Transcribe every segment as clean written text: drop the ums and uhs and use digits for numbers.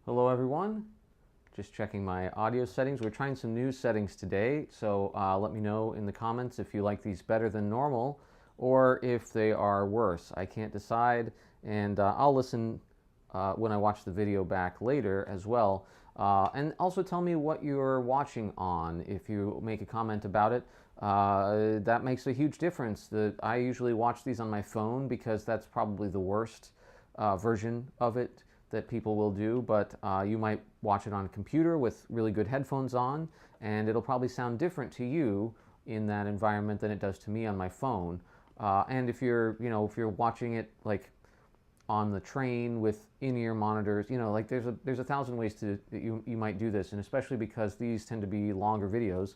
Hello everyone, just checking my audio settings. We're trying some new settings today, so let me know in the comments if you like these better than normal or if they are worse. I can't decide, and I'll listen when I watch the video back later as well. And also tell me what you're watching on. If you make a comment about it, that makes a huge difference. I usually watch these on my phone because that's probably the worst version of it that people will do, but you might watch it on a computer with really good headphones on, and it'll probably sound different to you in that environment than it does to me on my phone. And if you're watching it like on the train with in-ear monitors, like there's a thousand ways to you might do this, and especially because these tend to be longer videos.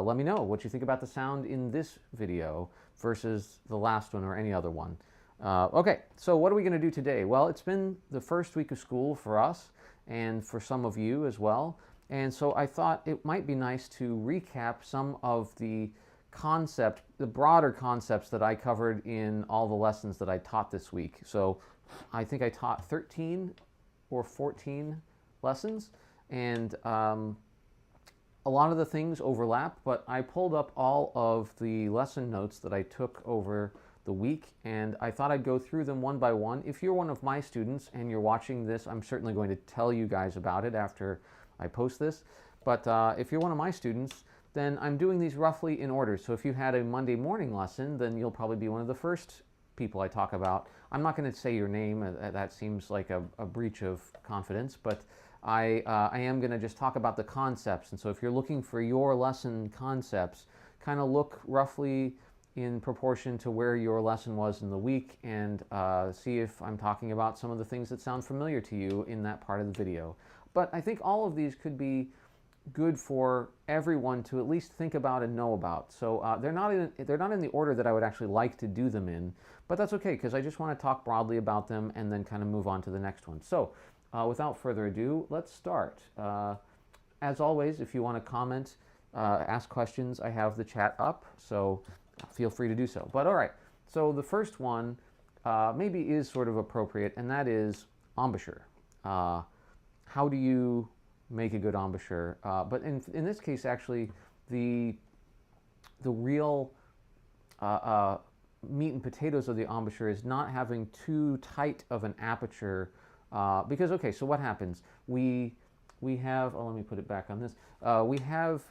Let me know what you think about the sound in this video versus the last one or any other one. Okay, so what are we going to do today? Well, it's been the first week of school for us and for some of you as well. And so I thought it might be nice to recap some of the broader concepts that I covered in all the lessons that I taught this week. So I think I taught 13 or 14 lessons, and a lot of the things overlap, but I pulled up all of the lesson notes that I took over the week, and I thought I'd go through them one by one. If you're one of my students and you're watching this, I'm certainly going to tell you guys about it after I post this. But if you're one of my students, then I'm doing these roughly in order. So if you had a Monday morning lesson, then you'll probably be one of the first people I talk about. I'm not going to say your name. That seems like a breach of confidence, but I am going to just talk about the concepts. And so if you're looking for your lesson concepts, kind of look roughly in proportion to where your lesson was in the week, and see if I'm talking about some of the things that sound familiar to you in that part of the video. But I think all of these could be good for everyone to at least think about and know about. So they're not in the order that I would actually like to do them in, but that's okay because I just want to talk broadly about them and then kind of move on to the next one. So without further ado, let's start. As always, if you want to comment, ask questions, I have the chat up, so feel free to do so. But all right, so the first one maybe is sort of appropriate, and that is embouchure. How do you make a good embouchure? But in this case, actually, the real meat and potatoes of the embouchure is not having too tight of an aperture, because okay, so what happens? We have, oh, let me put it back on this. We have,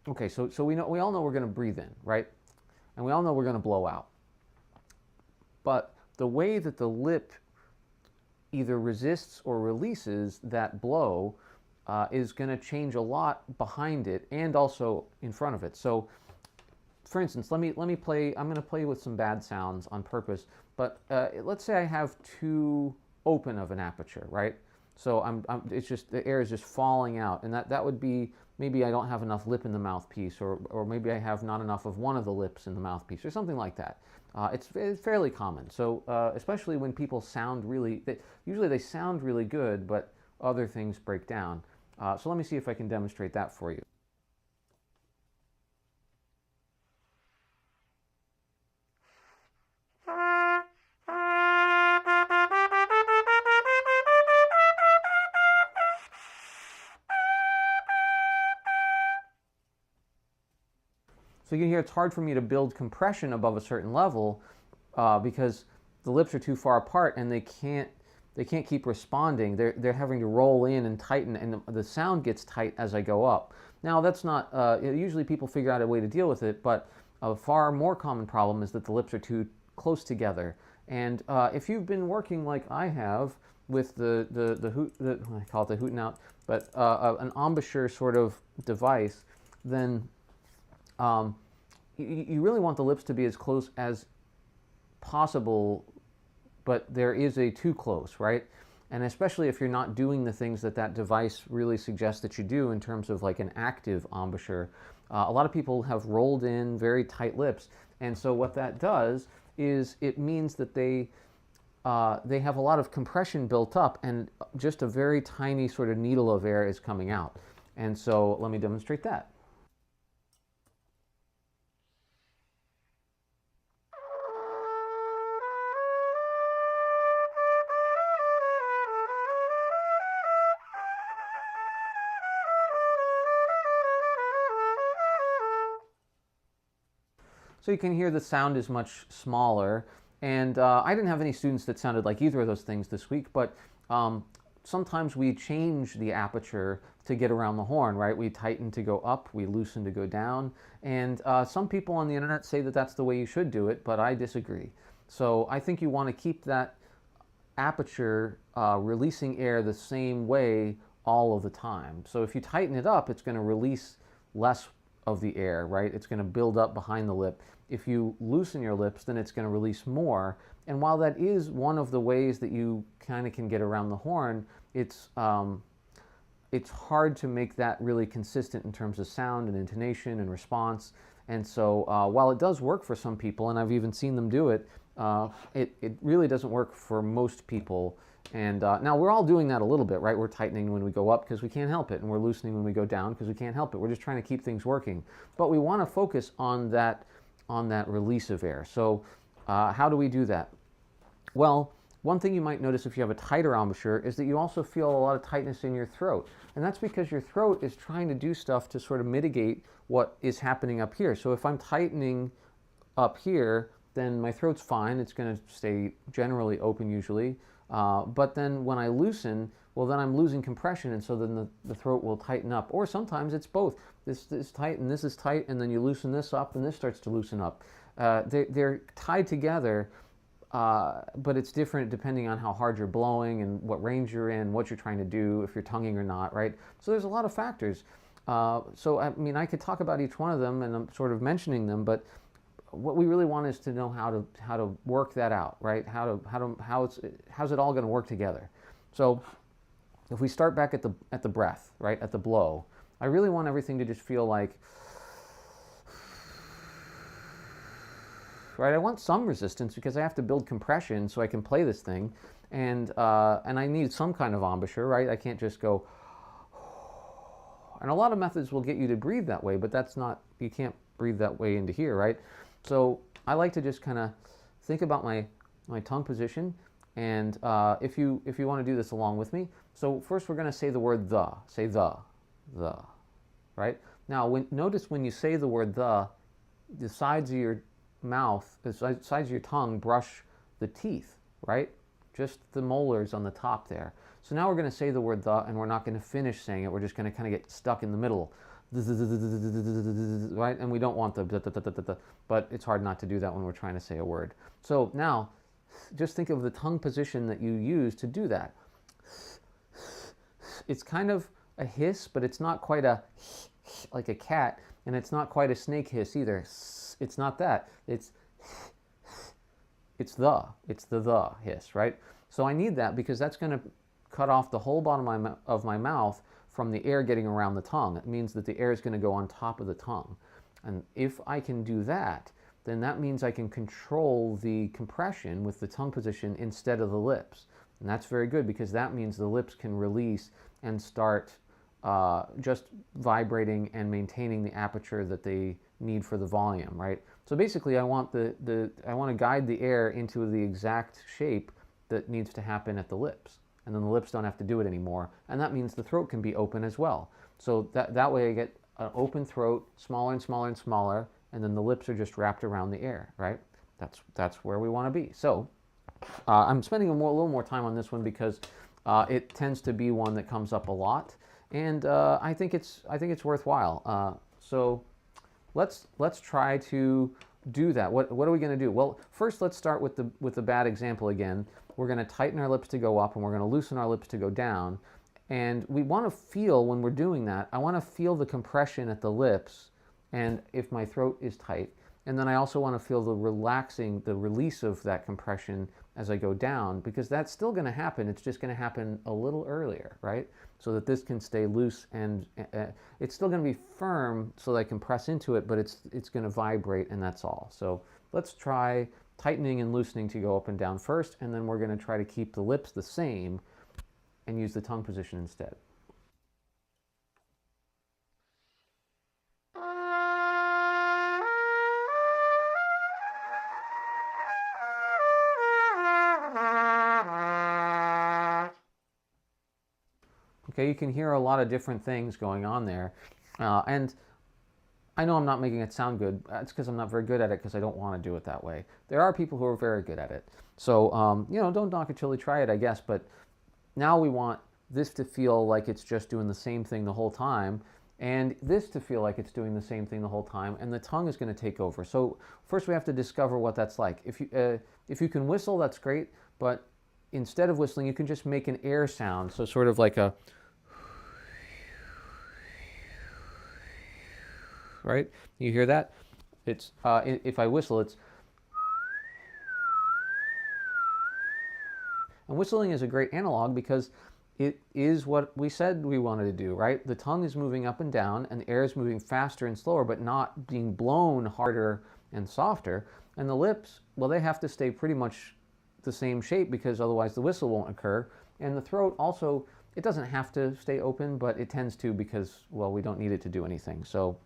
okay, so we all know we're going to breathe in, right? And we all know we're going to blow out. But the way that the lip either resists or releases that blow is going to change a lot behind it and also in front of it. So, for instance, let me play. I'm going to play with some bad sounds on purpose. But let's say I have too open of an aperture, right? So it's just the air is just falling out, and that would be maybe I don't have enough lip in the mouthpiece, or maybe I have not enough of one of the lips in the mouthpiece, or something like that. It's fairly common. So especially when people sound usually they sound really good, but other things break down. So let me see if I can demonstrate that for you. So you can hear it's hard for me to build compression above a certain level because the lips are too far apart and they can't keep responding. They're having to roll in and tighten, and the sound gets tight as I go up. Now that's not usually people figure out a way to deal with it, but a far more common problem is that the lips are too close together. And if you've been working like I have with the I call it the hootin' out, but an embouchure sort of device, then you really want the lips to be as close as possible, but there is a too close, right? And especially if you're not doing the things that device really suggests that you do in terms of like an active embouchure. A lot of people have rolled in very tight lips, and so what that does is it means that they have a lot of compression built up, and just a very tiny sort of needle of air is coming out. And so let me demonstrate that. So you can hear the sound is much smaller. And I didn't have any students that sounded like either of those things this week, but sometimes we change the aperture to get around the horn, right? We tighten to go up, we loosen to go down. And some people on the internet say that that's the way you should do it, but I disagree. So I think you want to keep that aperture releasing air the same way all of the time. So if you tighten it up, it's going to release less of the air, right? It's going to build up behind the lip. If you loosen your lips, then it's going to release more. And while that is one of the ways that you kind of can get around the horn, it's hard to make that really consistent in terms of sound and intonation and response. And so while it does work for some people, and I've even seen them do it, it really doesn't work for most people. And now we're all doing that a little bit, right? We're tightening when we go up because we can't help it, and we're loosening when we go down because we can't help it. We're just trying to keep things working. But we want to focus on that release of air. So how do we do that? Well, one thing you might notice if you have a tighter embouchure is that you also feel a lot of tightness in your throat. And that's because your throat is trying to do stuff to sort of mitigate what is happening up here. So if I'm tightening up here, then my throat's fine. It's going to stay generally open usually. But then when I loosen, well, then I'm losing compression, and so then the throat will tighten up. Or sometimes it's both. This is tight and this is tight, and then you loosen this up and this starts to loosen up. They're tied together, but it's different depending on how hard you're blowing and what range you're in, what you're trying to do, if you're tonguing or not, right? So there's a lot of factors. So I mean, I could talk about each one of them, and I'm sort of mentioning them, but what we really want is to know how to work that out, right? How's it all going to work together? So if we start back at the breath, right, at the blow, I really want everything to just feel like, right? I want some resistance because I have to build compression so I can play this thing, and I need some kind of embouchure, right? I can't just go. And a lot of methods will get you to breathe that way, but that's not, you can't breathe that way into here, right? So I like to just kind of think about my tongue position, and if you want to do this along with me, so first we're going to say the word the. Say the, right? Now notice when you say the word the sides of your mouth, the sides of your tongue brush the teeth, right? Just the molars on the top there. So now we're going to say the word the, and we're not going to finish saying it. We're just going to kind of get stuck in the middle. Right? And we don't want the, but it's hard not to do that when we're trying to say a word. So now, just think of the tongue position that you use to do that. It's kind of a hiss, but it's not quite like a cat, and it's not quite a snake hiss either. It's not that. It's the hiss, right? So I need that because that's going to cut off the whole bottom of my mouth from the air getting around the tongue. It means that the air is going to go on top of the tongue. And if I can do that, then that means I can control the compression with the tongue position instead of the lips. And that's very good because that means the lips can release and start just vibrating and maintaining the aperture that they need for the volume, right? So basically I want I want to guide the air into the exact shape that needs to happen at the lips. And then the lips don't have to do it anymore. And that means the throat can be open as well. So that way I get an open throat, smaller and smaller and smaller, and then the lips are just wrapped around the air, right? That's where we want to be. So I'm spending a little more time on this one because it tends to be one that comes up a lot, and I think it's worthwhile. So let's try to do that. What are we going to do? Well, first let's start with the bad example again. We're going to tighten our lips to go up, and we're going to loosen our lips to go down. And we want to feel, when we're doing that, I want to feel the compression at the lips, and if my throat is tight. And then I also want to feel the release of that compression as I go down, because that's still going to happen. It's just going to happen a little earlier, right? So that this can stay loose, and it's still going to be firm so that I can press into it, but it's going to vibrate, and that's all. So let's try tightening and loosening to go up and down first, and then we're going to try to keep the lips the same and use the tongue position instead. Okay, you can hear a lot of different things going on there, and I know I'm not making it sound good. It's because I'm not very good at it because I don't want to do it that way. There are people who are very good at it. So, don't knock it till you try it, I guess. But now we want this to feel like it's just doing the same thing the whole time, and this to feel like it's doing the same thing the whole time, and the tongue is going to take over. So first we have to discover what that's like. If you can whistle, that's great, but instead of whistling, you can just make an air sound. So sort of like a, right? You hear that? It's if I whistle, it's, and whistling is a great analog because it is what we said we wanted to do, right? The tongue is moving up and down, and the air is moving faster and slower, but not being blown harder and softer. And the lips, well, they have to stay pretty much the same shape because otherwise the whistle won't occur. And the throat also, it doesn't have to stay open, but it tends to because, well, we don't need it to do anything. So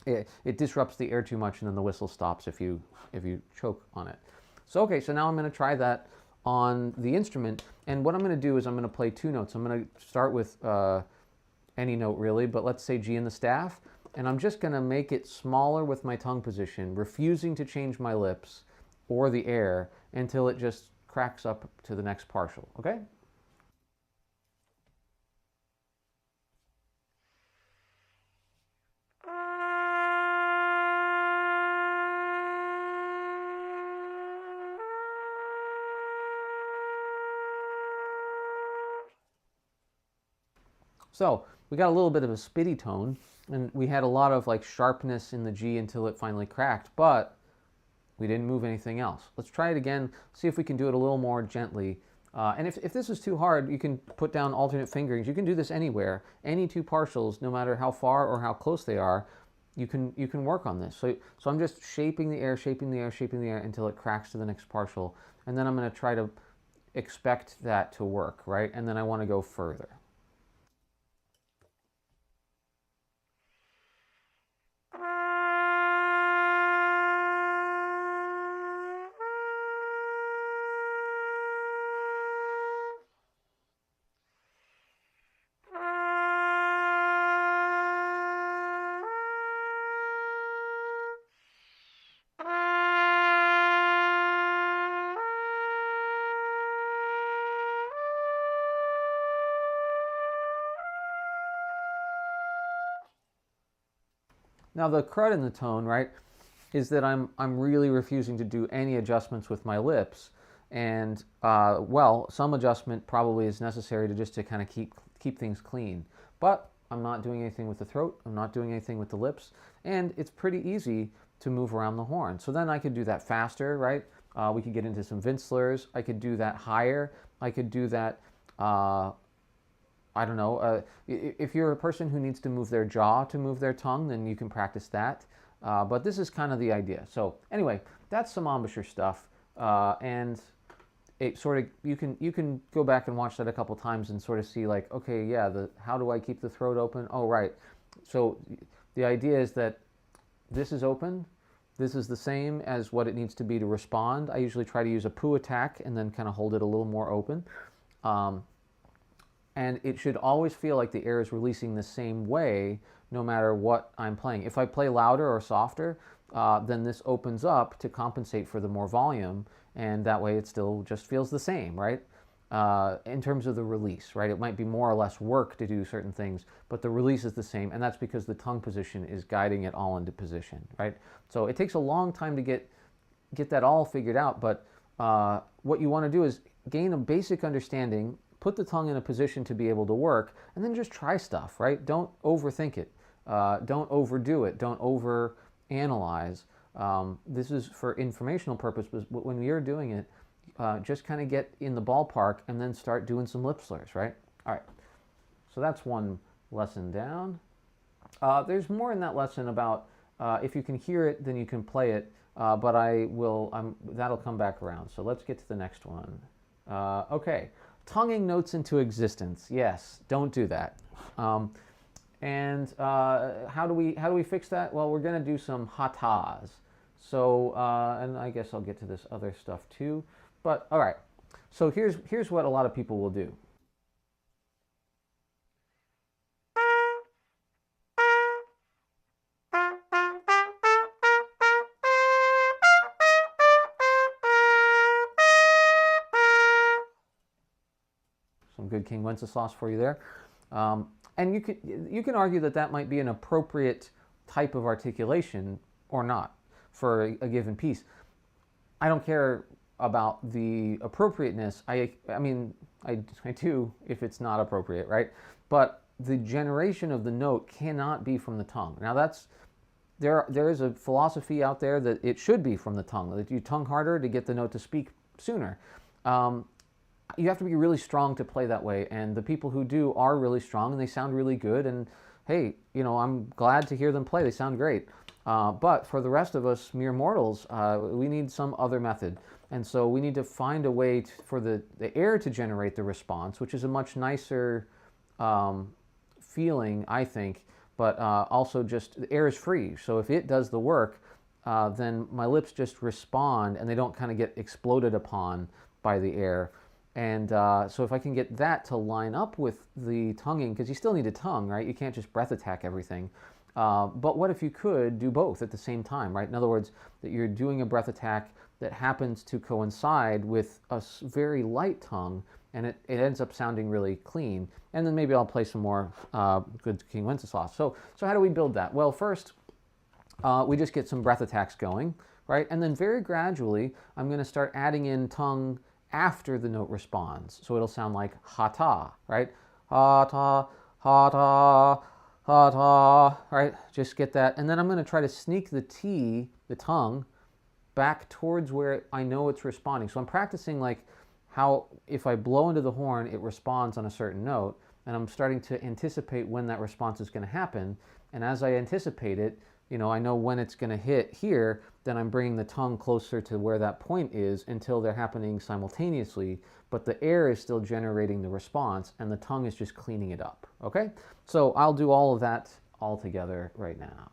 it disrupts the air too much, and then the whistle stops if you choke on it. So okay, so now I'm going to try that on the instrument, and what I'm going to do is I'm going to play two notes. I'm going to start with any note really, but let's say G in the staff, and I'm just going to make it smaller with my tongue position, refusing to change my lips or the air until it just cracks up to the next partial, okay? So we got a little bit of a spitty tone, and we had a lot of like sharpness in the G until it finally cracked, but we didn't move anything else. Let's try it again, see if we can do it a little more gently. And if this is too hard, you can put down alternate fingerings. You can do this anywhere. Any two partials, no matter how far or how close they are, you can work on this. So I'm just shaping the air, shaping the air, shaping the air until it cracks to the next partial. And then I'm going to try to expect that to work, right? And then I want to go further. Now the crud in the tone, right, is that I'm really refusing to do any adjustments with my lips, and well, some adjustment probably is necessary to just to kind of keep things clean. But I'm not doing anything with the throat. I'm not doing anything with the lips, and it's pretty easy to move around the horn. So then I could do that faster, right? We could get into some Vince slurs. I could do that higher. I could do that. I don't know, if you're a person who needs to move their jaw to move their tongue, then you can practice that. But this is kind of the idea. So anyway, that's some embouchure stuff. And it sort of, you can go back and watch that a couple times and sort of see like, okay, yeah, how do I keep the throat open? Oh, right. So the idea is that this is open. This is the same as what it needs to be to respond. I usually try to use a poo attack and then kind of hold it a little more open. And it should always feel like the air is releasing the same way no matter what I'm playing. If I play louder or softer, then this opens up to compensate for the more volume, and that way it still just feels the same, right? In terms of the release, right? It might be more or less work to do certain things, but the release is the same, and that's because the tongue position is guiding it all into position, right? So it takes a long time to get that all figured out, but what you want to do is gain a basic understanding, put the tongue in a position to be able to work, and then just try stuff, right? Don't overthink it. Don't overdo it. Don't overanalyze. This is for informational purposes, but when you're doing it, just kind of get in the ballpark and then start doing some lip slurs, right? All right. So that's one lesson down. There's more in that lesson about if you can hear it, then you can play it, but that'll come back around. So let's get to the next one. Okay. Tonguing notes into existence. Yes, don't do that. And how do we fix that? Well, we're going to do some hatas. So, and I guess I'll get to this other stuff too. But all right. So here's what a lot of people will do. Some good King Wenceslas for you there. And you can argue that that might be an appropriate type of articulation or not for a given piece. I don't care about the appropriateness. I mean, I do if it's not appropriate, right? But the generation of the note cannot be from the tongue. Now there is a philosophy out there that it should be from the tongue, that you tongue harder to get the note to speak sooner. You have to be really strong to play that way, and the people who do are really strong and they sound really good, and hey, you know, I'm glad to hear them play. They sound great. But for the rest of us mere mortals, we need some other method. And so we need to find a way for the air to generate the response, which is a much nicer feeling, I think, but also just the air is free. So if it does the work, then my lips just respond and they don't kind of get exploded upon by the air. And so if I can get that to line up with the tonguing, because you still need a tongue, right? You can't just breath attack everything. But what if you could do both at the same time, right? In other words, that you're doing a breath attack that happens to coincide with a very light tongue, and it ends up sounding really clean. And then maybe I'll play some more good King Wenceslas. So how do we build that? Well, first, we just get some breath attacks going, right? And then very gradually, I'm going to start adding in tongue after the note responds. So it'll sound like ha-ta, right? Ha-ta, ha-ta, ha-ta, right? Just get that. And then I'm going to try to sneak the T, the tongue, back towards where I know it's responding. So I'm practicing like how if I blow into the horn, it responds on a certain note, and I'm starting to anticipate when that response is going to happen. And as I anticipate it, you know, I know when it's going to hit here, then I'm bringing the tongue closer to where that point is until they're happening simultaneously, but the air is still generating the response and the tongue is just cleaning it up, okay? So I'll do all of that all together right now.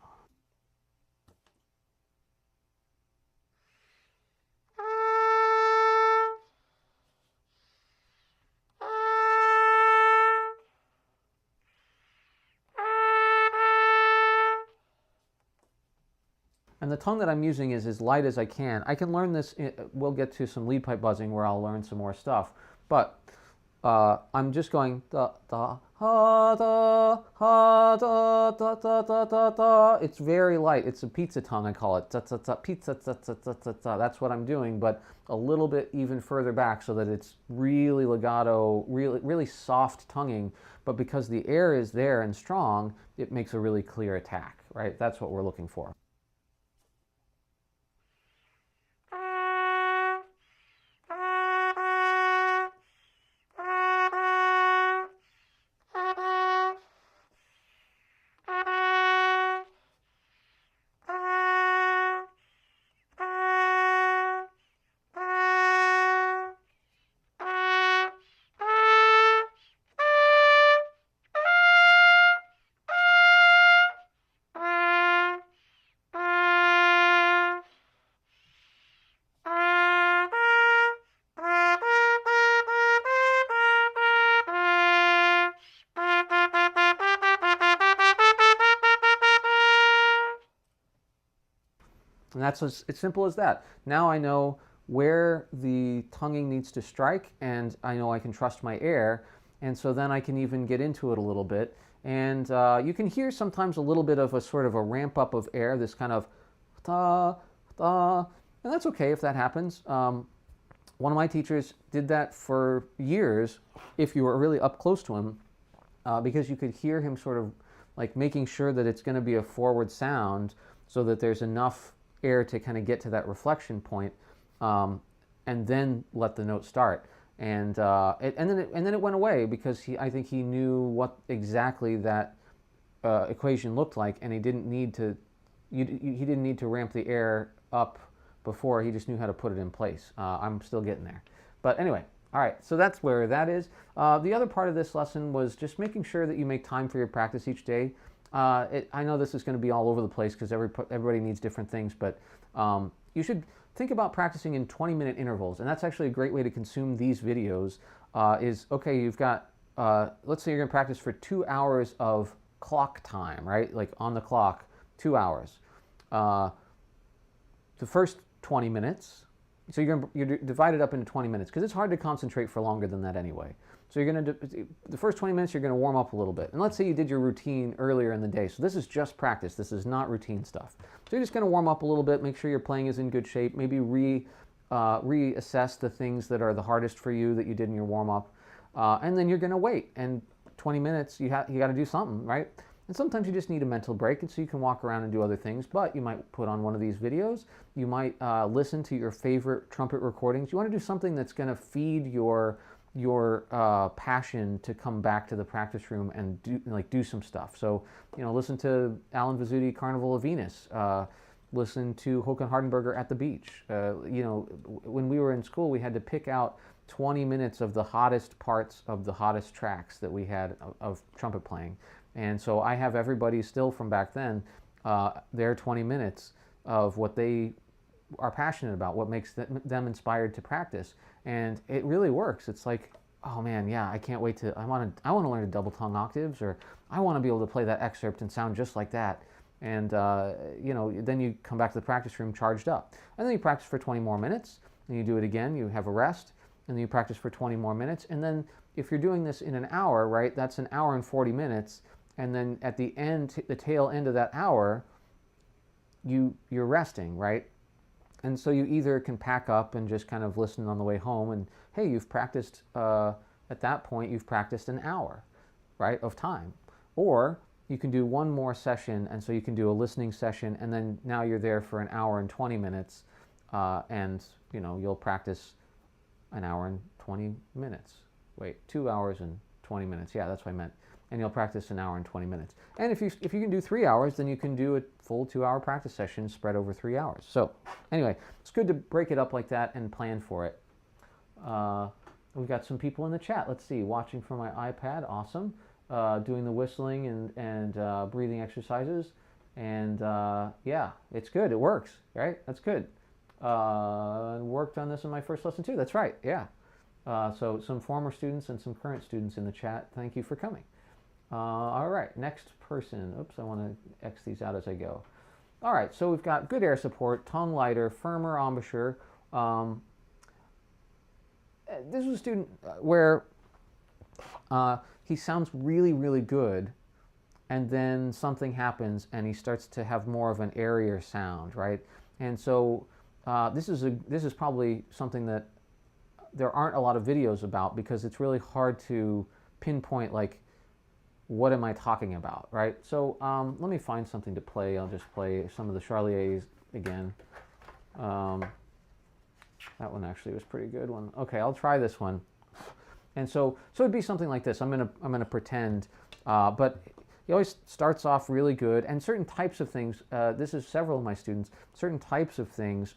And the tongue that I'm using is as light as I can. I can learn this, we'll get to some lead pipe buzzing where I'll learn some more stuff. But I'm just going da da ha da ha da da da da da da. It's very light. It's a pizza tongue, I call it. Da, da, da, pizza, da, da, da, da, da. That's what I'm doing, but a little bit even further back so that it's really legato, really soft tonguing. But because the air is there and strong, it makes a really clear attack, right? That's what we're looking for. And that's as simple as that. Now I know where the tonguing needs to strike, and I know I can trust my air, and so then I can even get into it a little bit. And you can hear sometimes a little bit of a sort of a ramp up of air, this kind of ta, ta, and that's okay if that happens. One of my teachers did that for years if you were really up close to him, because you could hear him sort of like making sure that it's going to be a forward sound so that there's enough air to kind of get to that reflection point, and then let the note start. And then it went away because I think he knew what exactly that equation looked like, and he didn't need to ramp the air up before. He just knew how to put it in place. I'm still getting there, but anyway. All right, so that's where that is. The other part of this lesson was just making sure that you make time for your practice each day. I know this is going to be all over the place because everybody needs different things, but you should think about practicing in 20-minute intervals, and that's actually a great way to consume these videos. Okay, you've got, let's say you're going to practice for 2 hours of clock time, right? Like on the clock, 2 hours. The first 20 minutes, so you're divided up into 20 minutes because it's hard to concentrate for longer than that anyway. So you're going to, the first 20 minutes, you're going to warm up a little bit. And let's say you did your routine earlier in the day. So this is just practice. This is not routine stuff. So you're just going to warm up a little bit, make sure your playing is in good shape, maybe reassess the things that are the hardest for you that you did in your warm up. And then you're going to wait. And 20 minutes, you got to do something, right? And sometimes you just need a mental break, and so you can walk around and do other things, but you might put on one of these videos. You might listen to your favorite trumpet recordings. You want to do something that's going to feed your passion to come back to the practice room and do some stuff. So, listen to Alan Vizzuti, Carnival of Venus. Listen to Håkan Hardenberger at the beach. When we were in school, we had to pick out 20 minutes of the hottest parts of the hottest tracks that we had of trumpet playing. And so I have everybody still from back then, their 20 minutes of what they are passionate about, what makes them inspired to practice. And it really works. It's like, oh man, yeah, I can't wait I want to learn to double tongue octaves, or I want to be able to play that excerpt and sound just like that. And, then you come back to the practice room charged up. And then you practice for 20 more minutes, and you do it again, you have a rest, and then you practice for 20 more minutes. And then if you're doing this in an hour, right, that's an hour and 40 minutes. And then at the end, the tail end of that hour, you're resting, right? And so you either can pack up and just kind of listen on the way home, and hey, you've practiced, at that point, you've practiced an hour, right, of time. Or you can do one more session, and so you can do a listening session, and then now you're there for an hour and 20 minutes, and you'll practice an hour and 20 minutes. Wait, 2 hours and 20 minutes. Yeah, that's what I meant. And you'll practice an hour and 20 minutes. And if you can do 3 hours, then you can do a full 2-hour practice session spread over 3 hours. So anyway, it's good to break it up like that and plan for it. We've got some people in the chat. Let's see, watching from my iPad, awesome. Doing the whistling and breathing exercises. And yeah, it's good, it works, right? That's good. Worked on this in my first lesson too, that's right, yeah. So some former students and some current students in the chat, thank you for coming. All right, next person. Oops, I want to X these out as I go. All right, so we've got good air support, tongue lighter, firmer embouchure. This is a student where he sounds really, really good, and then something happens and he starts to have more of an airier sound, right? And so this is probably something that there aren't a lot of videos about, because it's really hard to pinpoint, like, what am I talking about, right? So let me find something to play. I'll just play some of the Charliers again. That one actually was a pretty good one. Okay, I'll try this one. And so it'd be something like this. I'm gonna pretend, but he always starts off really good. And certain types of things, this is several of my students, certain types of things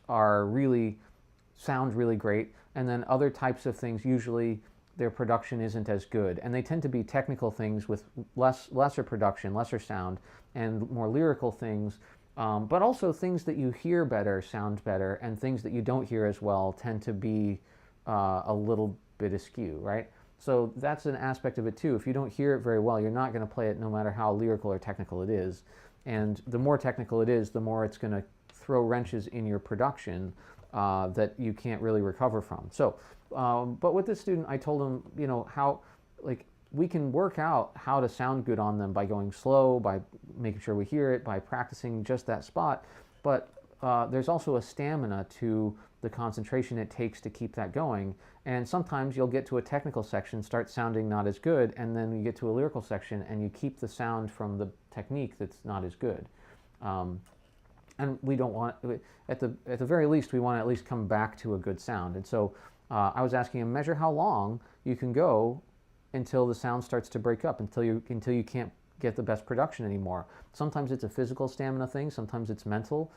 sound really great. And then other types of things, usually their production isn't as good. And they tend to be technical things with lesser production, lesser sound, and more lyrical things. But also things that you hear better sound better, and things that you don't hear as well tend to be a little bit askew, right? So that's an aspect of it too. If you don't hear it very well, you're not going to play it no matter how lyrical or technical it is. And the more technical it is, the more it's going to throw wrenches in your production that you can't really recover from. So, but with this student, I told him, how, like, we can work out how to sound good on them by going slow, by making sure we hear it, by practicing just that spot. But there's also a stamina to the concentration it takes to keep that going. And sometimes you'll get to a technical section, start sounding not as good, and then you get to a lyrical section and you keep the sound from the technique that's not as good. And we don't want, at the very least, we want to at least come back to a good sound. And so I was asking him, measure how long you can go until the sound starts to break up, until you can't get the best production anymore. Sometimes it's a physical stamina thing, sometimes it's mental,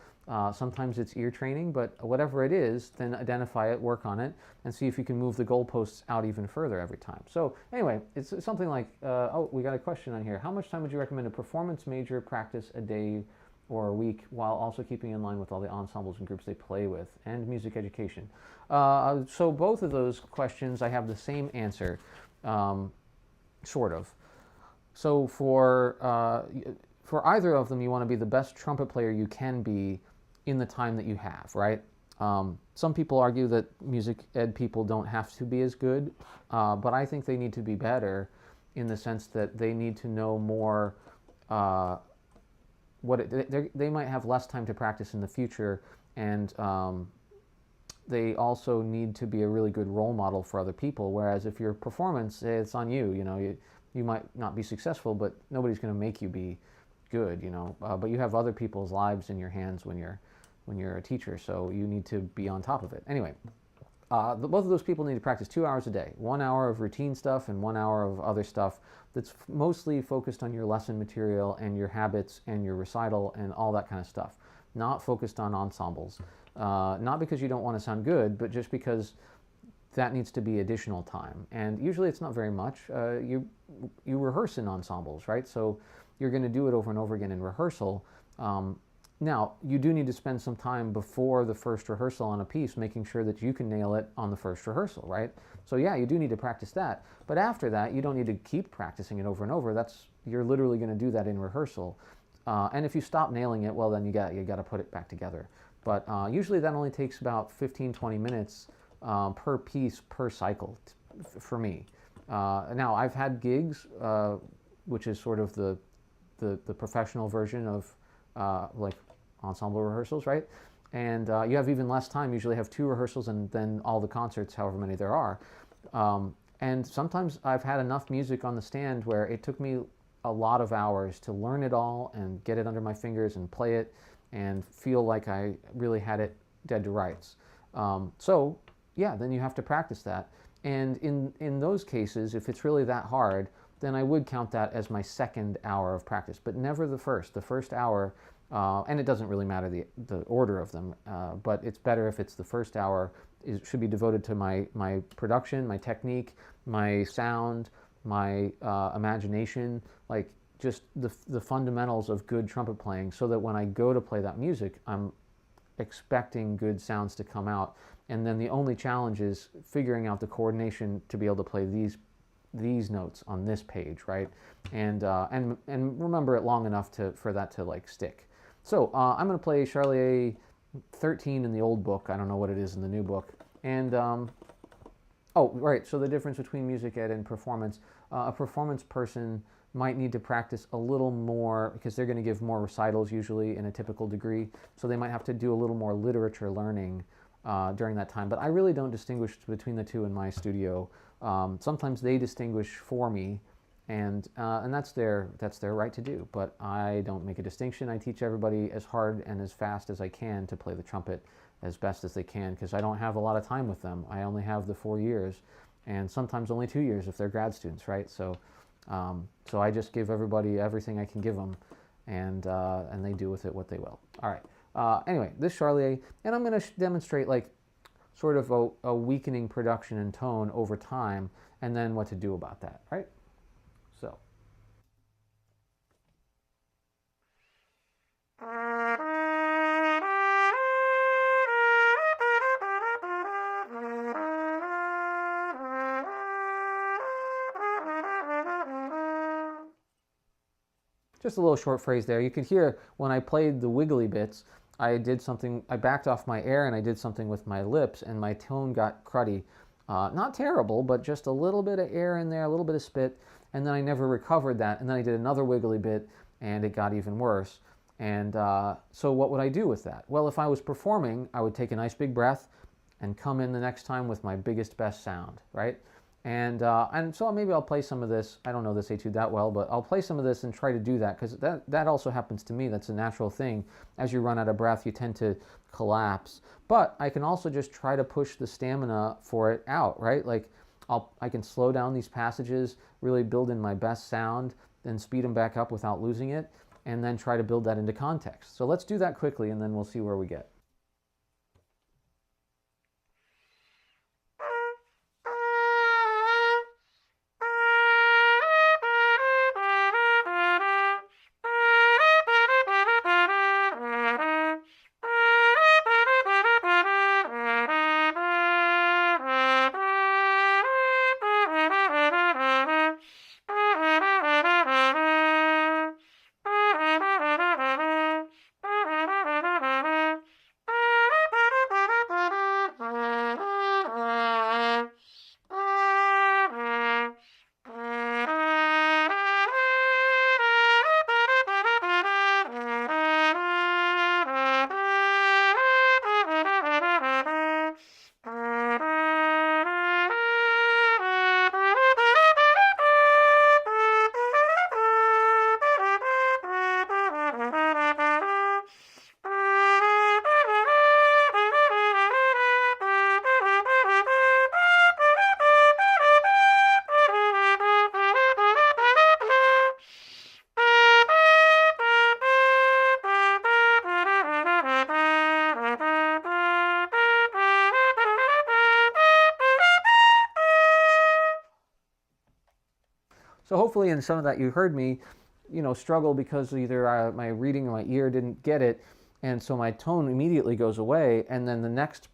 sometimes it's ear training, but whatever it is, then identify it, work on it, and see if you can move the goalposts out even further every time. So anyway, it's something like, oh, we got a question on here. How much time would you recommend a performance major practice a day or a week, while also keeping in line with all the ensembles and groups they play with, and music education? So both of those questions, I have the same answer, sort of. So for either of them, you want to be the best trumpet player you can be in the time that you have, right? Some people argue that music ed people don't have to be as good, but I think they need to be better in the sense that they need to know more. They might have less time to practice in the future, and they also need to be a really good role model for other people. Whereas if your performance, it's on you. You might not be successful, but nobody's going to make you be good. But you have other people's lives in your hands when you're a teacher, so you need to be on top of it. Anyway, both of those people need to practice 2 hours a day, 1 hour of routine stuff and 1 hour of other stuff that's mostly focused on your lesson material and your habits and your recital and all that kind of stuff, not focused on ensembles. Not because you don't want to sound good, but just because that needs to be additional time. And usually it's not very much. You rehearse in ensembles, right? So you're going to do it over and over again in rehearsal. Now, you do need to spend some time before the first rehearsal on a piece, making sure that you can nail it on the first rehearsal, right? So yeah, you do need to practice that. But after that, you don't need to keep practicing it over and over. You're literally going to do that in rehearsal. And if you stop nailing it, well, then you got to put it back together. But usually that only takes about 15, 20 minutes per piece per cycle for me. Now, I've had gigs, which is sort of the professional version of like ensemble rehearsals, right? And you have even less time. Usually have 2 rehearsals and then all the concerts, however many there are. And sometimes I've had enough music on the stand where it took me a lot of hours to learn it all and get it under my fingers and play it and feel like I really had it dead to rights. So yeah, then you have to practice that. And in those cases, if it's really that hard, then I would count that as my second hour of practice, but never the first. The first hour, and it doesn't really matter the order of them, but it's better if it's the first hour. It should be devoted to my production, my technique, my sound, my imagination, like just the fundamentals of good trumpet playing, so that when I go to play that music, I'm expecting good sounds to come out. And then the only challenge is figuring out the coordination to be able to play these notes on this page, right? And remember it long enough for that to like stick. So I'm going to play Charlier 13 in the old book. I don't know what it is in the new book. And oh, right. So the difference between music ed and performance. A performance person might need to practice a little more because they're going to give more recitals usually in a typical degree. So they might have to do a little more literature learning during that time. But I really don't distinguish between the two in my studio. Sometimes they distinguish for me, and that's their right to do. But I don't make a distinction. I teach everybody as hard and as fast as I can to play the trumpet as best as they can, because I don't have a lot of time with them. I only have the 4 years, and sometimes only 2 years if they're grad students, right? So I just give everybody everything I can give them, and they do with it what they will. All right. Anyway, this Charlier, and I'm going to demonstrate like sort of a weakening production and tone over time, and then what to do about that, right? So. Just a little short phrase there. You could hear when I played the wiggly bits, I backed off my air and I did something with my lips, and my tone got cruddy. Not terrible, but just a little bit of air in there, a little bit of spit, and then I never recovered that, and then I did another wiggly bit, and it got even worse. And so what would I do with that? Well, if I was performing, I would take a nice big breath and come in the next time with my biggest, best sound, right? And so maybe I'll play some of this. I don't know this etude that well, but I'll play some of this and try to do that, because that also happens to me. That's a natural thing. As you run out of breath, you tend to collapse. But I can also just try to push the stamina for it out, right? Like I can slow down these passages, really build in my best sound, then speed them back up without losing it, and then try to build that into context. So let's do that quickly, and then we'll see where we get. hopefully in some of that you heard me, struggle because either my reading or my ear didn't get it, and so my tone immediately goes away, and then the next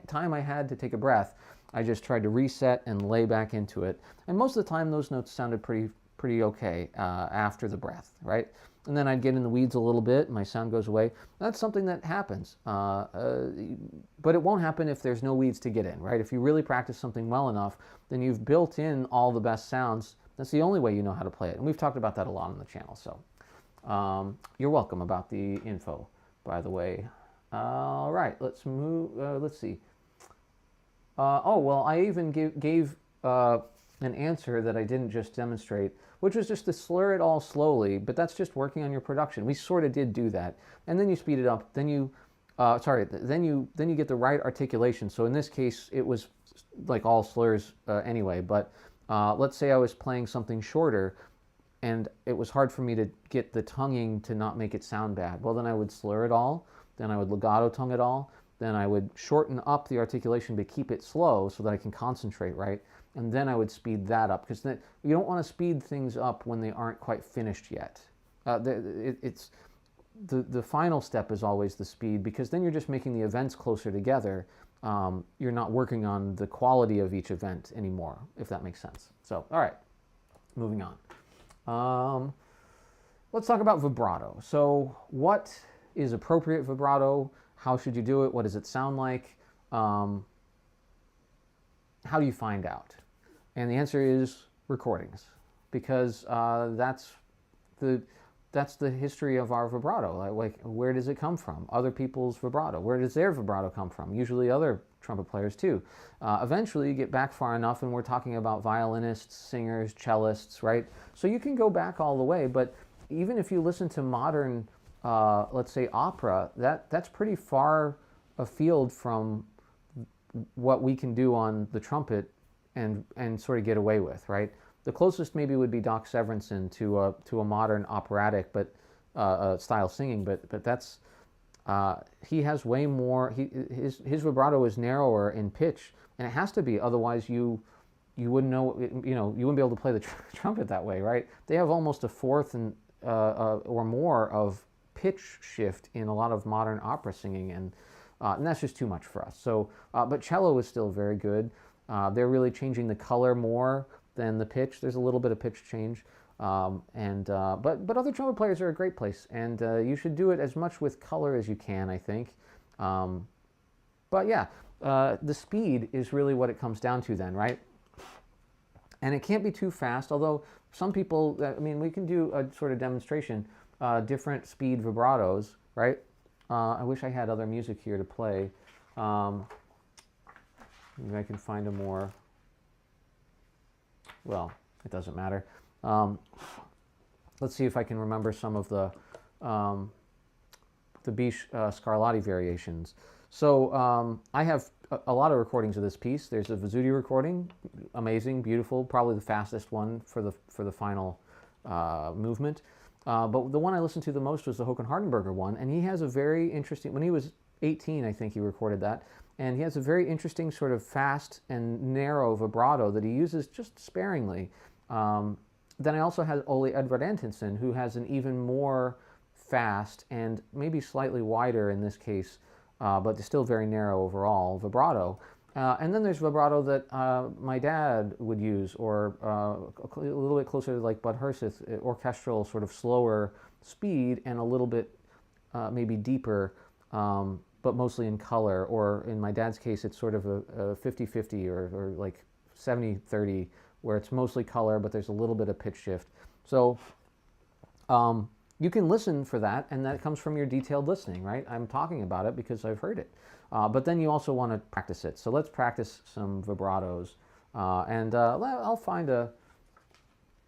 time I had to take a breath, I just tried to reset and lay back into it. And most of the time those notes sounded pretty okay after the breath, right? And then I'd get in the weeds a little bit, my sound goes away. That's something that happens. But it won't happen if there's no weeds to get in, right? If you really practice something well enough, then you've built in all the best sounds. That's the only way you know how to play it. And we've talked about that a lot on the channel. So you're welcome about the info, by the way. All right, let's move. Let's see. Well, I even gave an answer that I didn't just demonstrate, which was just to slur it all slowly, but that's just working on your production. We sort of did do that. And then you speed it up, then you get the right articulation. So in this case, it was like all slurs anyway, but let's say I was playing something shorter and it was hard for me to get the tonguing to not make it sound bad. Well, then I would slur it all, then I would legato tongue it all, then I would shorten up the articulation but keep it slow so that I can concentrate right. And then I would speed that up, because you don't want to speed things up when they aren't quite finished yet. The final step is always the speed, because then you're just making the events closer together. You're not working on the quality of each event anymore, if that makes sense. So, all right, moving on. Let's talk about vibrato. So what is appropriate vibrato? How should you do it? What does it sound like? How do you find out? And the answer is recordings, because that's the history of our vibrato. Like, where does it come from? Other people's vibrato. Where does their vibrato come from? Usually other trumpet players too. Eventually you get back far enough and we're talking about violinists, singers, cellists, right? So you can go back all the way, but even if you listen to modern, let's say opera, that's pretty far afield from what we can do on the trumpet and sort of get away with, right? The closest maybe would be Doc Severinsen to a modern operatic style singing, but that's he has way more. His vibrato is narrower in pitch, and it has to be, otherwise you wouldn't know, you wouldn't be able to play the trumpet that way, right? They have almost a fourth or more of pitch shift in a lot of modern opera singing, and that's just too much for us. So, but cello is still very good. They're really changing the color more than the pitch. There's a little bit of pitch change, but other trumpet players are a great place, and you should do it as much with color as you can, I think. But yeah, the speed is really what it comes down to then, right? And it can't be too fast, although some people, I mean, we can do a sort of demonstration, different speed vibratos, right? I wish I had other music here to play. Maybe I can find a more, well, it doesn't matter. Let's see if I can remember some of the Biche Scarlatti variations. So I have a lot of recordings of this piece. There's a Vizzuti recording, amazing, beautiful, probably the fastest one for the final movement. But the one I listened to the most was the Håkan Hardenberger one, and he has a very interesting, when he was 18, I think he recorded that, and he has a very interesting sort of fast and narrow vibrato that he uses just sparingly. Then I also had Ole Edvard Antonsen, who has an even more fast and maybe slightly wider in this case, but still very narrow overall vibrato. And then there's vibrato that my dad would use, or a little bit closer to like Bud Herseth, orchestral, sort of slower speed and a little bit maybe deeper, but mostly in color. Or in my dad's case, it's sort of a 50-50 or like 70-30, where it's mostly color, but there's a little bit of pitch shift. So you can listen for that, and that comes from your detailed listening, right? I'm talking about it because I've heard it. But then you also want to practice it. So let's practice some vibratos. I'll find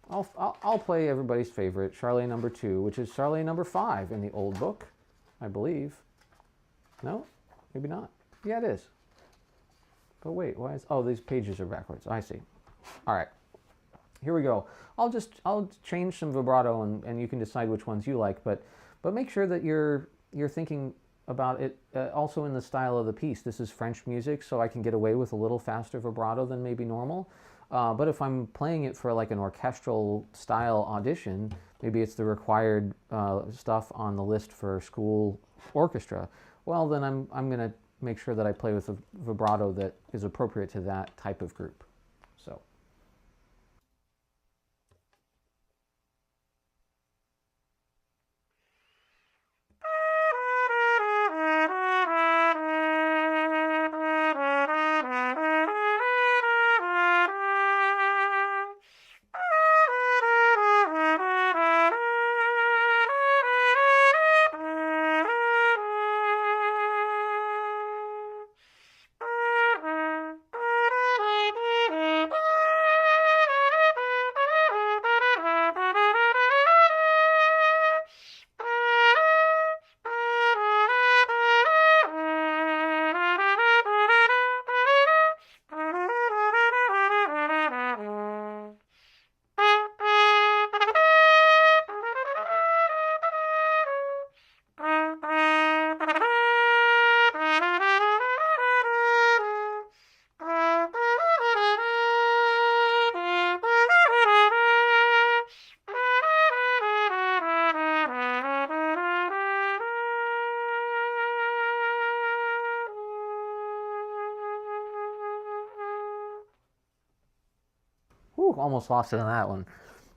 I'll play everybody's favorite, Charlet number 2, which is Charlet number 5 in the old book, I believe. No? Maybe not. Yeah, it is. But wait, why is, oh, these pages are backwards. I see. All right. Here we go. I'll change some vibrato, and you can decide which ones you like, but make sure that you're thinking about it also in the style of the piece. This is French music, so I can get away with a little faster vibrato than maybe normal. But if I'm playing it for like an orchestral style audition, maybe it's the required stuff on the list for school orchestra, well, then I'm going to make sure that I play with a vibrato that is appropriate to that type of group. So. Whew, almost lost it on that one.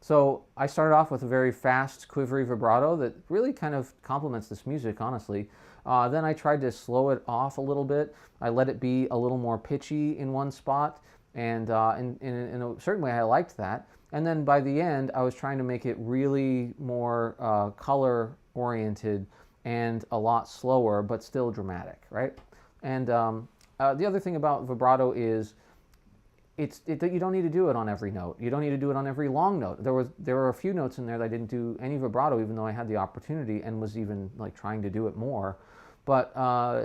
So I started off with a very fast, quivery vibrato that really kind of complements this music, honestly. Then I tried to slow it off a little bit. I let it be a little more pitchy in one spot, and in a certain way I liked that. And then by the end, I was trying to make it really more color-oriented and a lot slower, but still dramatic, right? And the other thing about vibrato is you don't need to do it on every note. You don't need to do it on every long note. There were a few notes in there that I didn't do any vibrato, even though I had the opportunity and was even like trying to do it more. But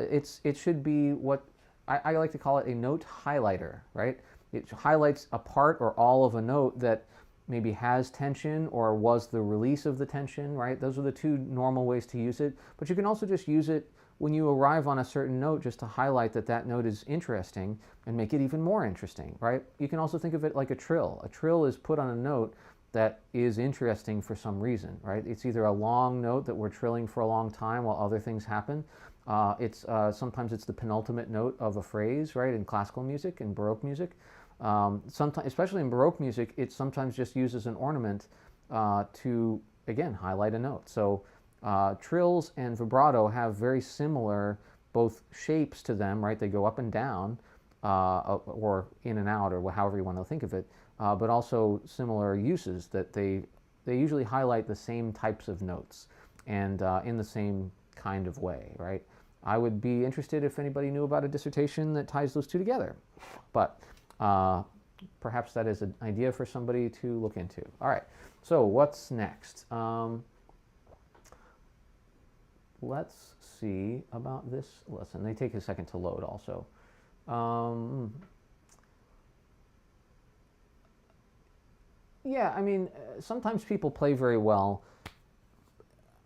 it should be what I like to call it, a note highlighter, right? It highlights a part or all of a note that maybe has tension or was the release of the tension, right? Those are the two normal ways to use it. But you can also just use it when you arrive on a certain note just to highlight that that note is interesting and make it even more interesting, right? You can also think of it like a trill. A trill is put on a note that is interesting for some reason, right? It's either a long note that we're trilling for a long time while other things happen. Sometimes it's the penultimate note of a phrase, right? In classical music and Baroque music. Sometimes, especially in Baroque music, it sometimes just uses an ornament to, again, highlight a note. So trills and vibrato have very similar both shapes to them, right? They go up and down, or in and out, or however you want to think of it, but also similar uses that they usually highlight the same types of notes and in the same kind of way, right? I would be interested if anybody knew about a dissertation that ties those two together, but perhaps that is an idea for somebody to look into. All right, so what's next? Let's see about this lesson. They take a second to load also. Yeah, I mean, sometimes people play very well,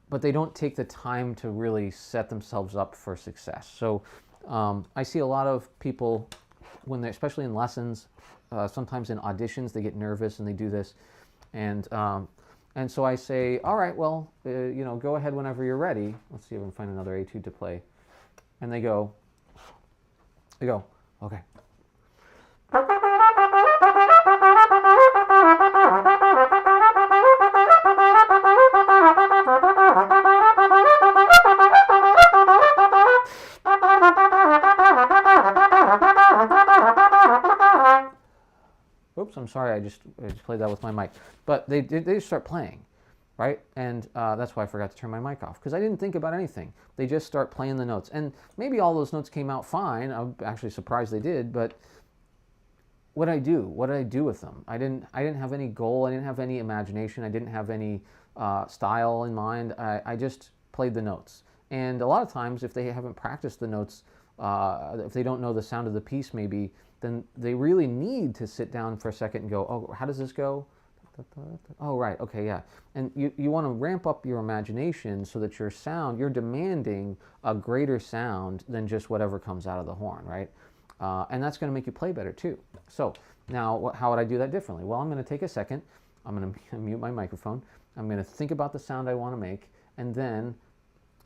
but they don't take the time to really set themselves up for success. So I see a lot of people, when they're, especially in lessons, sometimes in auditions, they get nervous and they do this. And so I say, all right, well, go ahead whenever you're ready. Let's see if I can find another etude to play. And they go, okay. Oops, I'm sorry, I just played that with my mic. But they just start playing, right? And that's why I forgot to turn my mic off, because I didn't think about anything. They just start playing the notes. And maybe all those notes came out fine. I'm actually surprised they did, but what did I do? What did I do with them? I didn't have any goal. I didn't have any imagination. I didn't have any style in mind. I just played the notes. And a lot of times, if they haven't practiced the notes, if they don't know the sound of the piece maybe, then they really need to sit down for a second and go, oh, how does this go? Oh, right, okay, yeah. And you want to ramp up your imagination so that your sound, you're demanding a greater sound than just whatever comes out of the horn, right? And that's going to make you play better too. So now how would I do that differently? Well, I'm going to take a second. I'm going to mute my microphone. I'm going to think about the sound I want to make, and then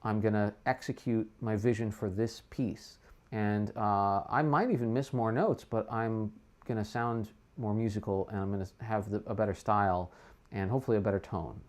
I'm going to execute my vision for this piece. And I might even miss more notes, but I'm going to sound more musical, and I'm going to have a better style and hopefully a better tone.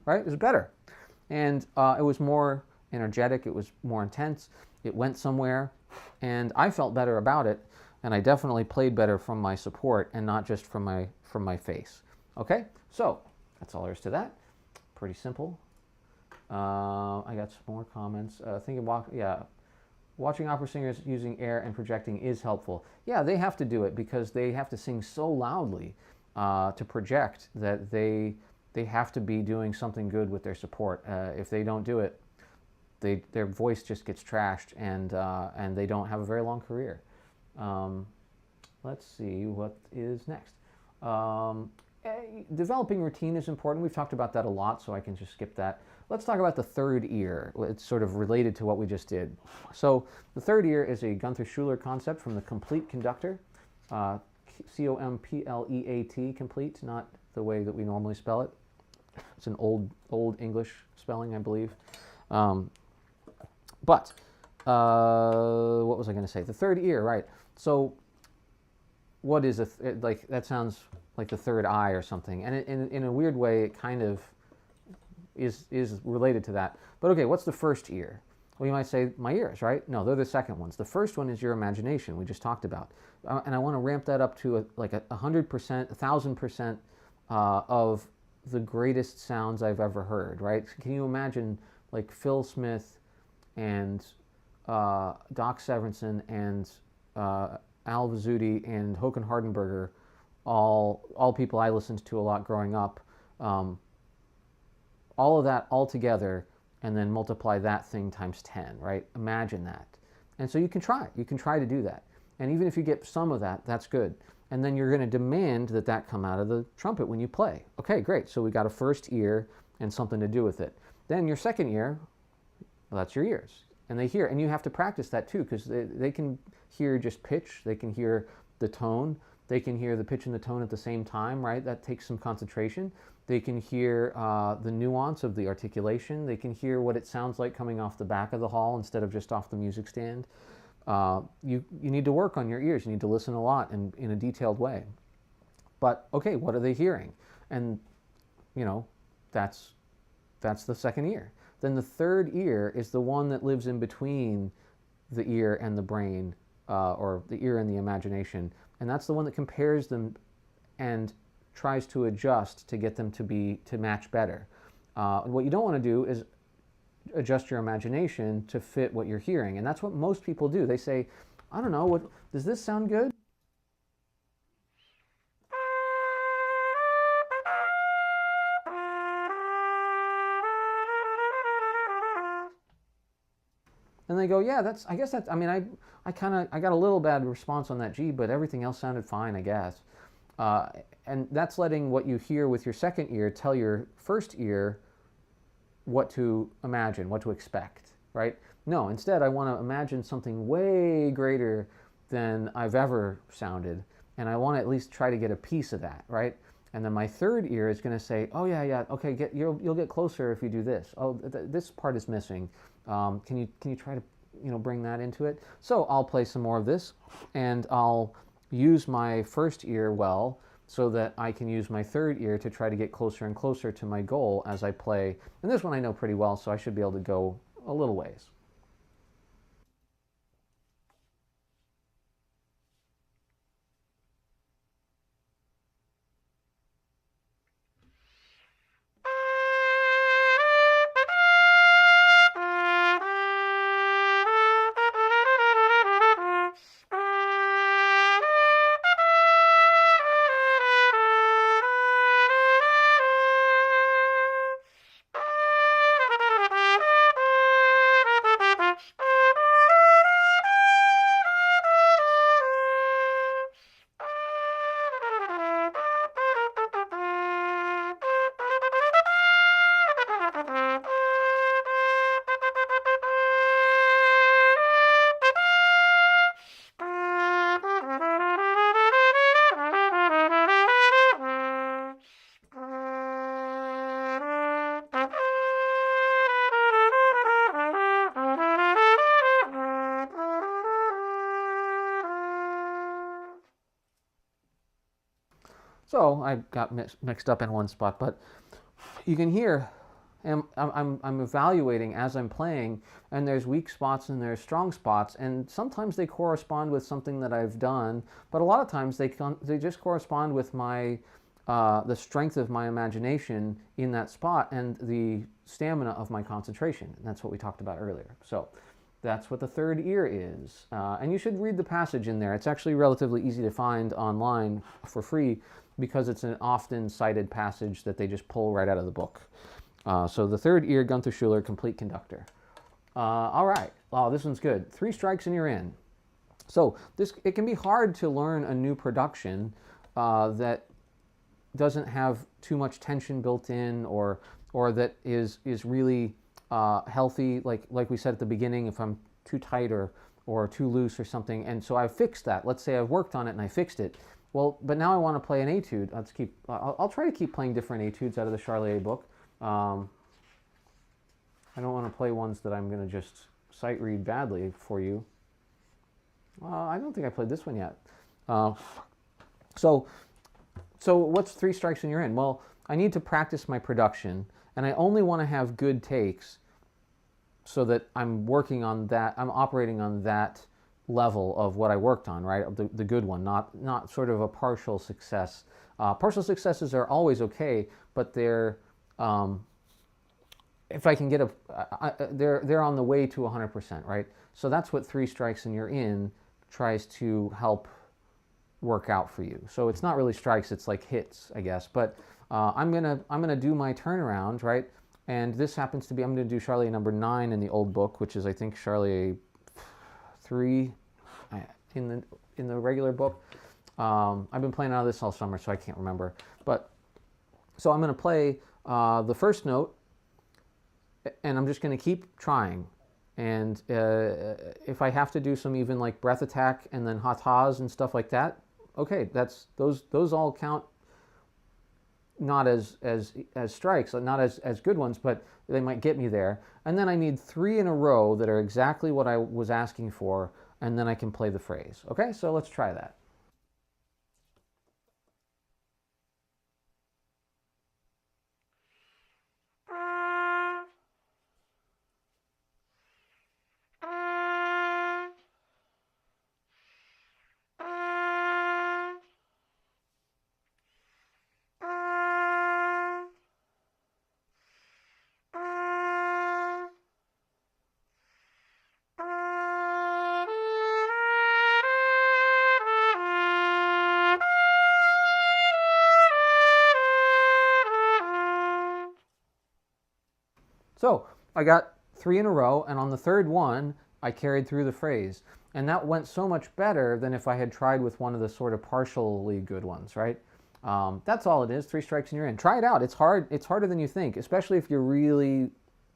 Right? It was better. And it was more energetic, it was more intense, it went somewhere, and I felt better about it, and I definitely played better from my support and not just from my face. Okay? So, that's all there is to that. Pretty simple. I got some more comments. Watching opera singers using air and projecting is helpful. Yeah, they have to do it because they have to sing so loudly to project that they have to be doing something good with their support. If they don't do it, their voice just gets trashed, and they don't have a very long career. Let's see what is next. Developing routine is important. We've talked about that a lot, so I can just skip that. Let's talk about the third ear. It's sort of related to what we just did. So the third ear is a Gunther Schuller concept from The Complete Conductor. C-O-M-P-L-E-A-T, complete, not the way that we normally spell it. It's an old English spelling, I believe. What was I going to say? The third ear, right. So what is like, that sounds like the third eye or something. And in a weird way, it kind of is related to that. But okay, what's the first ear? Well, you might say, my ears, right? No, they're the second ones. The first one is your imagination, we just talked about. And I want to ramp that up to like 100%, 1,000% of the greatest sounds I've ever heard, right? Can you imagine like Phil Smith and Doc Severinsen and Al Vizzuti and Håkan Hardenberger, all people I listened to a lot growing up, all of that all together, and then multiply that thing times 10, right? Imagine that. And so you can try to do that. And even if you get some of that, that's good. And then you're going to demand that come out of the trumpet when you play. Okay, great. So we got a first ear and something to do with it. Then your second ear, well, that's your ears. And they hear, and you have to practice that too, because they can hear just pitch, they can hear the tone, they can hear the pitch and the tone at the same time, right? That takes some concentration. They can hear the nuance of the articulation. They can hear what it sounds like coming off the back of the hall instead of just off the music stand. You need to work on your ears. You need to listen a lot and in a detailed way. But okay, what are they hearing? And that's the second ear. Then the third ear is the one that lives in between the ear and the brain, or the ear and the imagination. And that's the one that compares them and tries to adjust to get them to match better. What you don't want to do is adjust your imagination to fit what you're hearing. And that's what most people do. They say, I don't know, does this sound good? And they go, yeah, I got a little bad response on that G, but everything else sounded fine, I guess. And that's letting what you hear with your second ear tell your first ear what to imagine, what to expect, right? No, instead I want to imagine something way greater than I've ever sounded, and I want to at least try to get a piece of that, right? And then my third ear is going to say, oh yeah, okay, you'll get closer if you do this. Oh, this part is missing. Can you try to bring that into it? So I'll play some more of this, and I'll use my first ear well so that I can use my third ear to try to get closer and closer to my goal as I play. And this one I know pretty well, so I should be able to go a little ways. So I got mixed up in one spot, but you can hear I'm evaluating as I'm playing, and there's weak spots and there's strong spots, and sometimes they correspond with something that I've done, but a lot of times they just correspond with my the strength of my imagination in that spot and the stamina of my concentration. And that's what we talked about earlier. So that's what the third ear is. And you should read the passage in there. It's actually relatively easy to find online for free because it's an often cited passage that they just pull right out of the book. So the third ear, Gunther Schuller, Complete Conductor. All right. Oh, this one's good. 3 strikes and you're in. So it can be hard to learn a new production that doesn't have too much tension built in, or that is really healthy. Like we said at the beginning, if I'm too tight or too loose or something, and so I fixed that. Let's say I've worked on it and I fixed it. Well, but now I want to play an etude. I'll try to keep playing different etudes out of the Charlier book. I don't want to play ones that I'm going to just sight read badly for you. I don't think I played this one yet. So what's 3 strikes and you're in? Well, I need to practice my production, and I only want to have good takes so that I'm working on that. I'm operating on that level of what I worked on, right? The good one, not sort of a partial success. Partial successes are always okay, but they're if I can get they're on the way to 100%, right? So that's what 3 strikes and you're in tries to help work out for you. So it's not really strikes, it's like hits, I guess. But I'm gonna do my turnaround, right? And this happens to be, I'm gonna do Charlier number 9 in the old book, which is I think Charlier 3 in the regular book. I've been playing out of this all summer, so I can't remember. But so I'm gonna play the first note, and I'm just gonna keep trying. And if I have to do some even like breath attack and then hatas and stuff like that, okay, those all count not as strikes, not as good ones, but they might get me there. And then I need 3 in a row that are exactly what I was asking for, and then I can play the phrase. Okay, so let's try that. So I got 3 in a row, and on the third one, I carried through the phrase. And that went so much better than if I had tried with one of the sort of partially good ones, right? That's all it is, 3 strikes and you're in. Try it out. It's hard. It's harder than you think, especially if you're really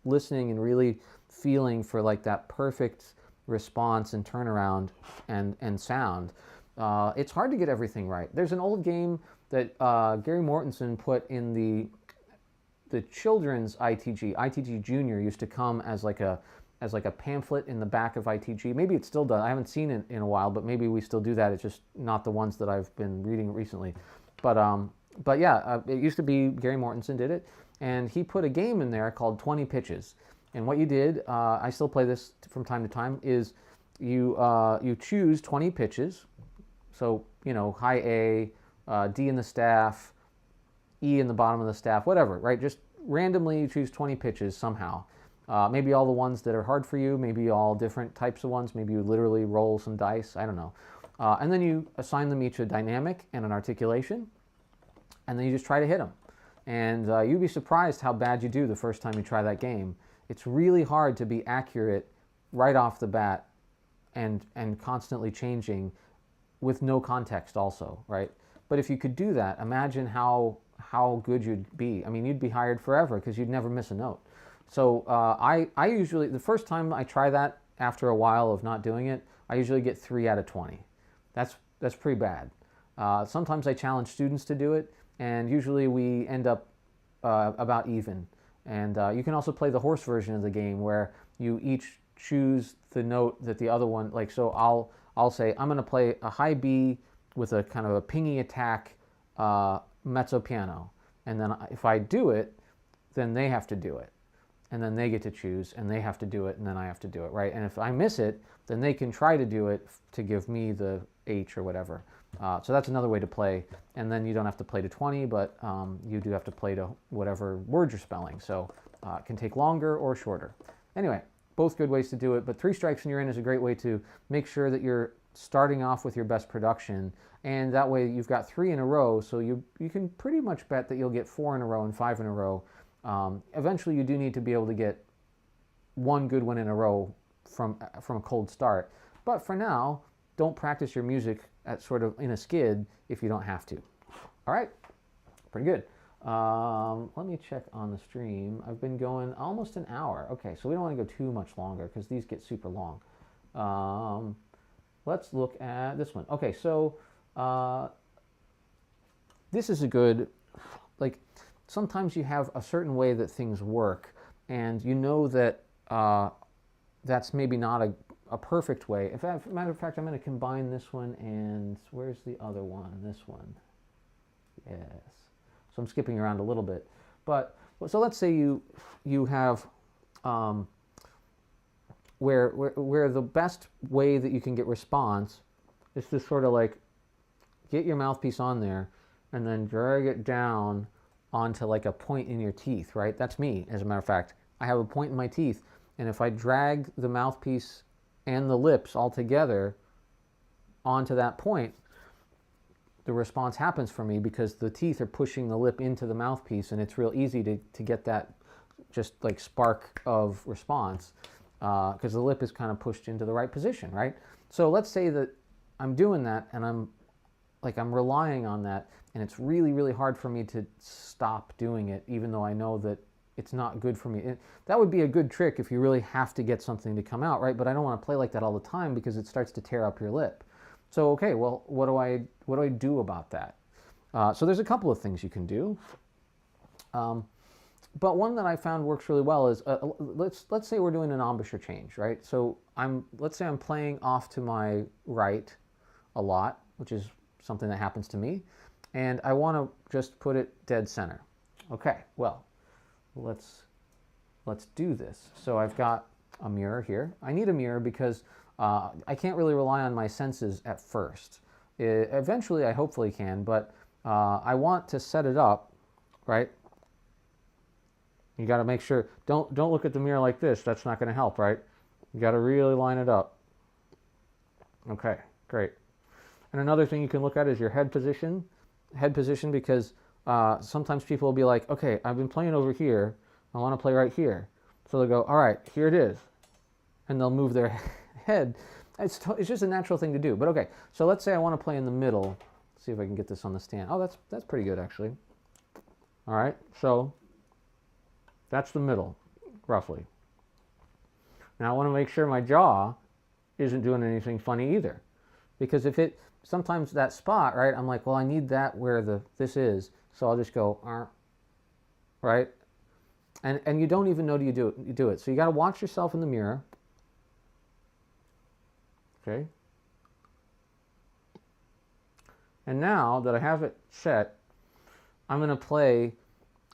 listening and really feeling for like that perfect response and turnaround and sound. It's hard to get everything right. There's an old game that Gary Mortensen put in the children's ITG. ITG Junior used to come as like a pamphlet in the back of ITG. Maybe it still does. I haven't seen it in a while, but maybe we still do that. It's just not the ones that I've been reading recently. But yeah, it used to be Gary Mortensen did it, and he put a game in there called 20 Pitches. And what you did, I still play this from time to time, is you choose 20 pitches. So, you know, high A, D in the staff, E in the bottom of the staff, whatever, right? Just randomly you choose 20 pitches somehow. Maybe all the ones that are hard for you, maybe all different types of ones, maybe you literally roll some dice, I don't know. And then you assign them each a dynamic and an articulation, and then you just try to hit them. And you'd be surprised how bad you do the first time you try that game. It's really hard to be accurate right off the bat and constantly changing with no context also, right? But if you could do that, imagine how good you'd be. I mean, you'd be hired forever because you'd never miss a note. So I usually, the first time I try that after a while of not doing it, I usually get 3 out of 20. That's pretty bad. Sometimes I challenge students to do it, and usually we end up about even. And you can also play the horse version of the game where you each choose the note that the other one, like, so I'll say I'm going to play a high B with a kind of a pingy attack mezzo piano. And then if I do it, then they have to do it. And then they get to choose, and they have to do it, and then I have to do it, right? And if I miss it, then they can try to do it to give me the H or whatever. So that's another way to play. And then you don't have to play to 20, but you do have to play to whatever word you're spelling. So it can take longer or shorter. Anyway, both good ways to do it, but 3 strikes and you're in is a great way to make sure that you're starting off with your best production, and that way you've got 3 in a row, so you can pretty much bet that you'll get 4 in a row and 5 in a row. Eventually you do need to be able to get 1 good one in a row from a cold start, but for now, don't practice your music at sort of in a skid if you don't have to. All right, pretty good. Let me check on the stream. I've been going almost an hour. Okay, so we don't want to go too much longer because these get super long. Let's look at this one. Okay, so this is a good, like, sometimes you have a certain way that things work, and you know that that's maybe not a perfect way. As a matter of fact, I'm going to combine this one and where's the other one? This one. Yes. So I'm skipping around a little bit. But so let's say you have where the best way that you can get response is to sort of like get your mouthpiece on there and then drag it down onto like a point in your teeth, right? That's me, as a matter of fact. I have a point in my teeth, and if I drag the mouthpiece and the lips all together onto that point, the response happens for me because the teeth are pushing the lip into the mouthpiece, and it's real easy to get that just like spark of response because the lip is kind of pushed into the right position, right? So let's say that I'm doing that and I'm relying on that, and it's really, really hard for me to stop doing it, even though I know that it's not good for me. That would be a good trick if you really have to get something to come out, right? But I don't want to play like that all the time because it starts to tear up your lip. So, okay, well, what do I do about that? So there's a couple of things you can do. But one that I found works really well is, let's say we're doing an embouchure change, right? So let's say I'm playing off to my right a lot, which is something that happens to me, and I want to just put it dead center. Okay, well, let's do this. So I've got a mirror here. I need a mirror because I can't really rely on my senses at first. Eventually, I hopefully can, but I want to set it up, right? You got to make sure, don't look at the mirror like this. That's not going to help, right? You got to really line it up. Okay, great. And another thing you can look at is your head position. Head position, because sometimes people will be like, okay, I've been playing over here. I want to play right here. So they'll go, all right, here it is. And they'll move their head. It's just a natural thing to do. But okay, so let's say I want to play in the middle. Let's see if I can get this on the stand. Oh, that's pretty good, actually. All right, so that's the middle, roughly. Now I want to make sure my jaw isn't doing anything funny either. Because sometimes that spot, right, I'm like, well, I need that where this is. So I'll just go, right? And you don't even know you do it. So you got to watch yourself in the mirror. Okay. And now that I have it set, I'm going to play,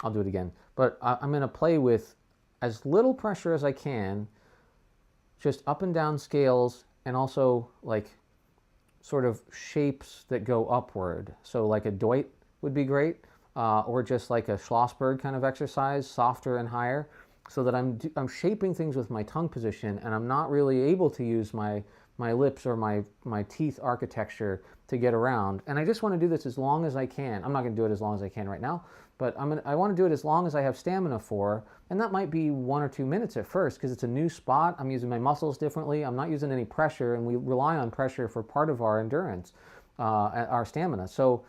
I'll do it again, but I'm going to play with as little pressure as I can, just up and down scales, and also like sort of shapes that go upward. So like a Deutsch would be great, or just like a Schlossberg kind of exercise, softer and higher, so that I'm shaping things with my tongue position, and I'm not really able to use my lips or my teeth architecture to get around. And I just want to do this as long as I can. I'm not going to do it as long as I can right now, but I want to do it as long as I have stamina for, and that might be 1 or 2 minutes at first because it's a new spot. I'm using my muscles differently. I'm not using any pressure, and we rely on pressure for part of our endurance, our stamina. So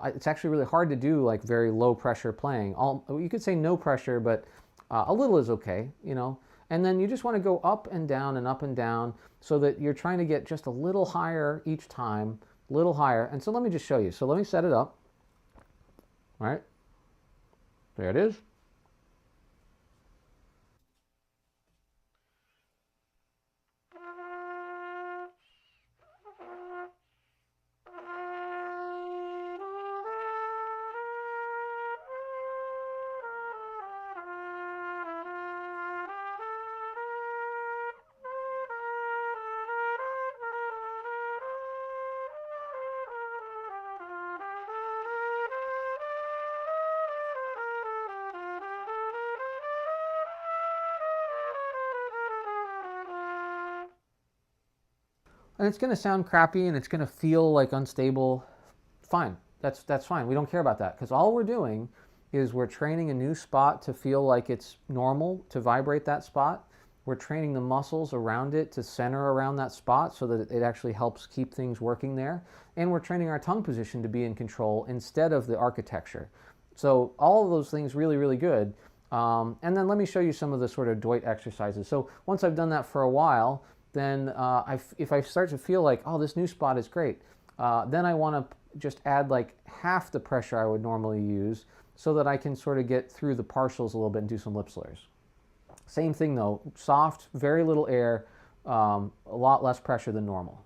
it's actually really hard to do like very low pressure playing. You could say no pressure, but a little is okay, you know. And then you just want to go up and down so that you're trying to get just a little higher each time, a little higher. And so let me just show you. So let me set it up. All right. There it is. And it's going to sound crappy and it's going to feel like unstable. Fine. That's fine. We don't care about that because all we're doing is we're training a new spot to feel like it's normal to vibrate that spot. We're training the muscles around it to center around that spot so that it actually helps keep things working there. And we're training our tongue position to be in control instead of the architecture. So all of those things really, really good. And then let me show you some of the sort of Deutsch exercises. So once I've done that for a while, then if I start to feel like, oh, this new spot is great, then I want to just add like half the pressure I would normally use so that I can sort of get through the partials a little bit and do some lip slurs. Same thing though, soft, very little air, a lot less pressure than normal.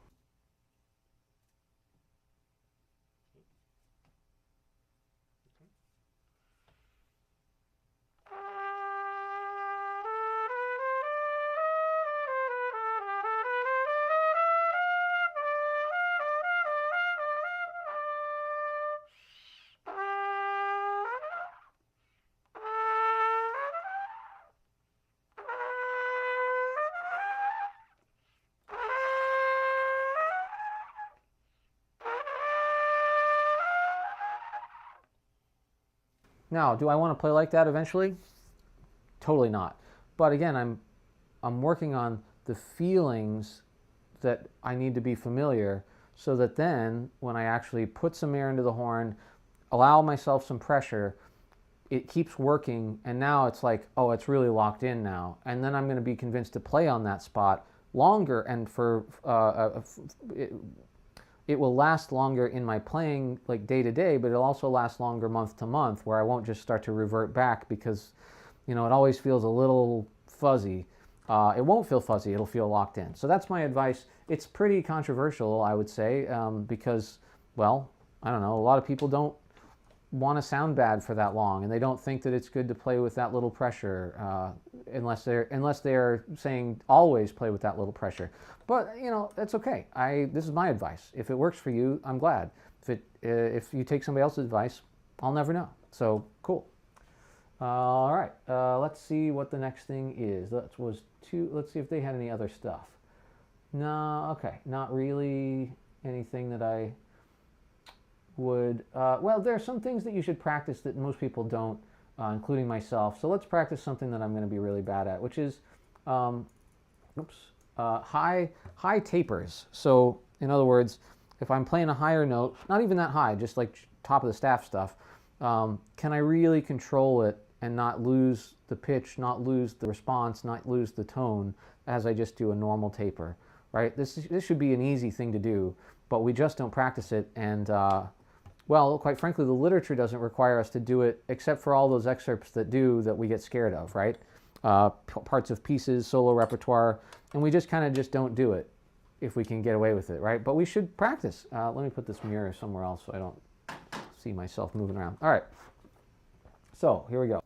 Now, do I want to play like that eventually? Totally not. But again, I'm working on the feelings that I need to be familiar so that then when I actually put some air into the horn, allow myself some pressure, it keeps working and now it's like, oh, it's really locked in now. And then I'm going to be convinced to play on that spot longer and it will last longer in my playing like day to day, but it'll also last longer month to month where I won't just start to revert back because, you know, it always feels a little fuzzy. It won't feel fuzzy, it'll feel locked in. So that's my advice. It's pretty controversial, I would say, because, well, I don't know, a lot of people don't want to sound bad for that long and they don't think that it's good to play with that little pressure unless they're saying always play with that little pressure. But you know, that's okay. This is my advice. If it works for you, I'm glad. If you take somebody else's advice, I'll never know. So cool. All right, let's see what the next thing is. Let's see if they had any other stuff. No, okay, not really anything that I would, well, there are some things that you should practice that most people don't, including myself. So let's practice something that I'm going to be really bad at, which is, high tapers. So in other words, if I'm playing a higher note, not even that high, just like top of the staff stuff, can I really control it and not lose the pitch, not lose the response, not lose the tone as I just do a normal taper, right? This should be an easy thing to do, but we just don't practice it. And well, quite frankly, the literature doesn't require us to do it except for all those excerpts that do that we get scared of, right? Parts of pieces, solo repertoire, and we just kind of just don't do it if we can get away with it, right? But we should practice. Let me put this mirror somewhere else so I don't see myself moving around. All right, so here we go.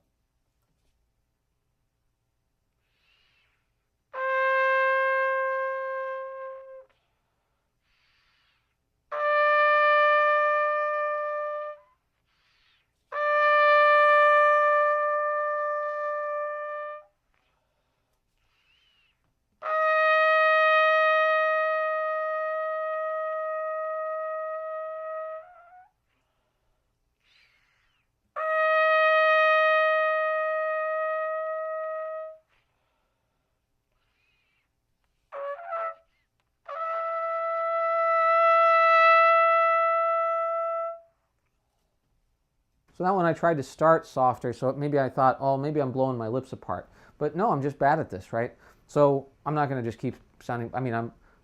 So that one I tried to start softer, so maybe I thought, oh, maybe I'm blowing my lips apart. But no, I'm just bad at this, right? So I'm not going to just keep sounding,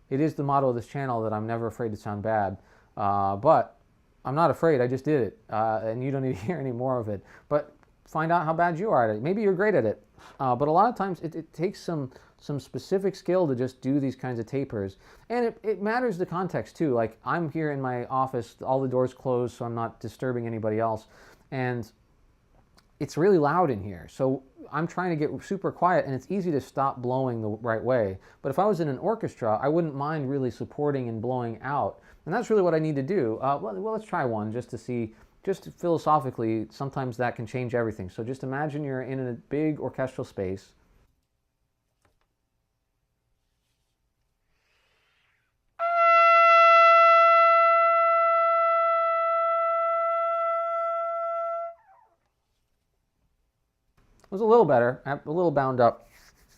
it is the motto of this channel that I'm never afraid to sound bad. But I'm not afraid, I just did it. And you don't need to hear any more of it. But find out how bad you are at it. Maybe you're great at it. But a lot of times it takes some specific skill to just do these kinds of tapers. And it matters the context too. Like I'm here in my office, all the doors closed so I'm not disturbing anybody else. And it's really loud in here. So I'm trying to get super quiet and it's easy to stop blowing the right way. But if I was in an orchestra, I wouldn't mind really supporting and blowing out. And that's really what I need to do. Well, let's try one just to see, just philosophically, sometimes that can change everything. So just imagine you're in a big orchestral space. was a little better, a little bound up,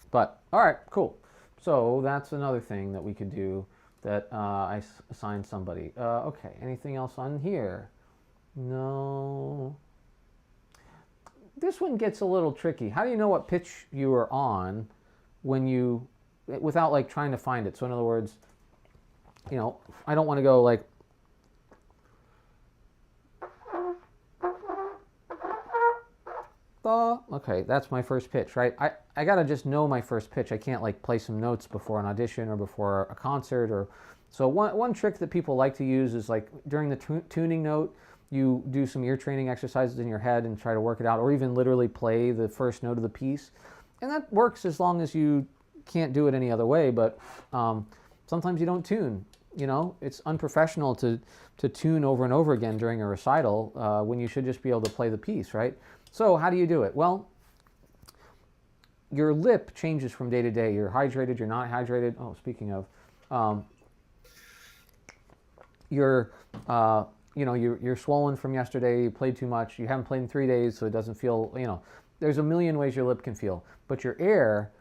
but all right, cool. So that's another thing that we could do that I assigned somebody. Okay, anything else on here? No. This one gets a little tricky. How do you know what pitch you are on when you, without like trying to find it? So in other words, you know, I don't want to go like, okay, that's my first pitch, right? I gotta just know my first pitch. I can't like play some notes before an audition or before a concert. Or so one trick that people like to use is like during the tuning note, you do some ear training exercises in your head and try to work it out, or even literally play the first note of the piece. And that works as long as you can't do it any other way. But sometimes you don't tune. You know, it's unprofessional to tune over and over again during a recital when you should just be able to play the piece, right? So how do you do it? Well, your lip changes from day to day. You're hydrated, you're not hydrated. Oh, speaking of, you're swollen from yesterday, you played too much, you haven't played in 3 days, so it doesn't feel, you know, there's a million ways your lip can feel. But your air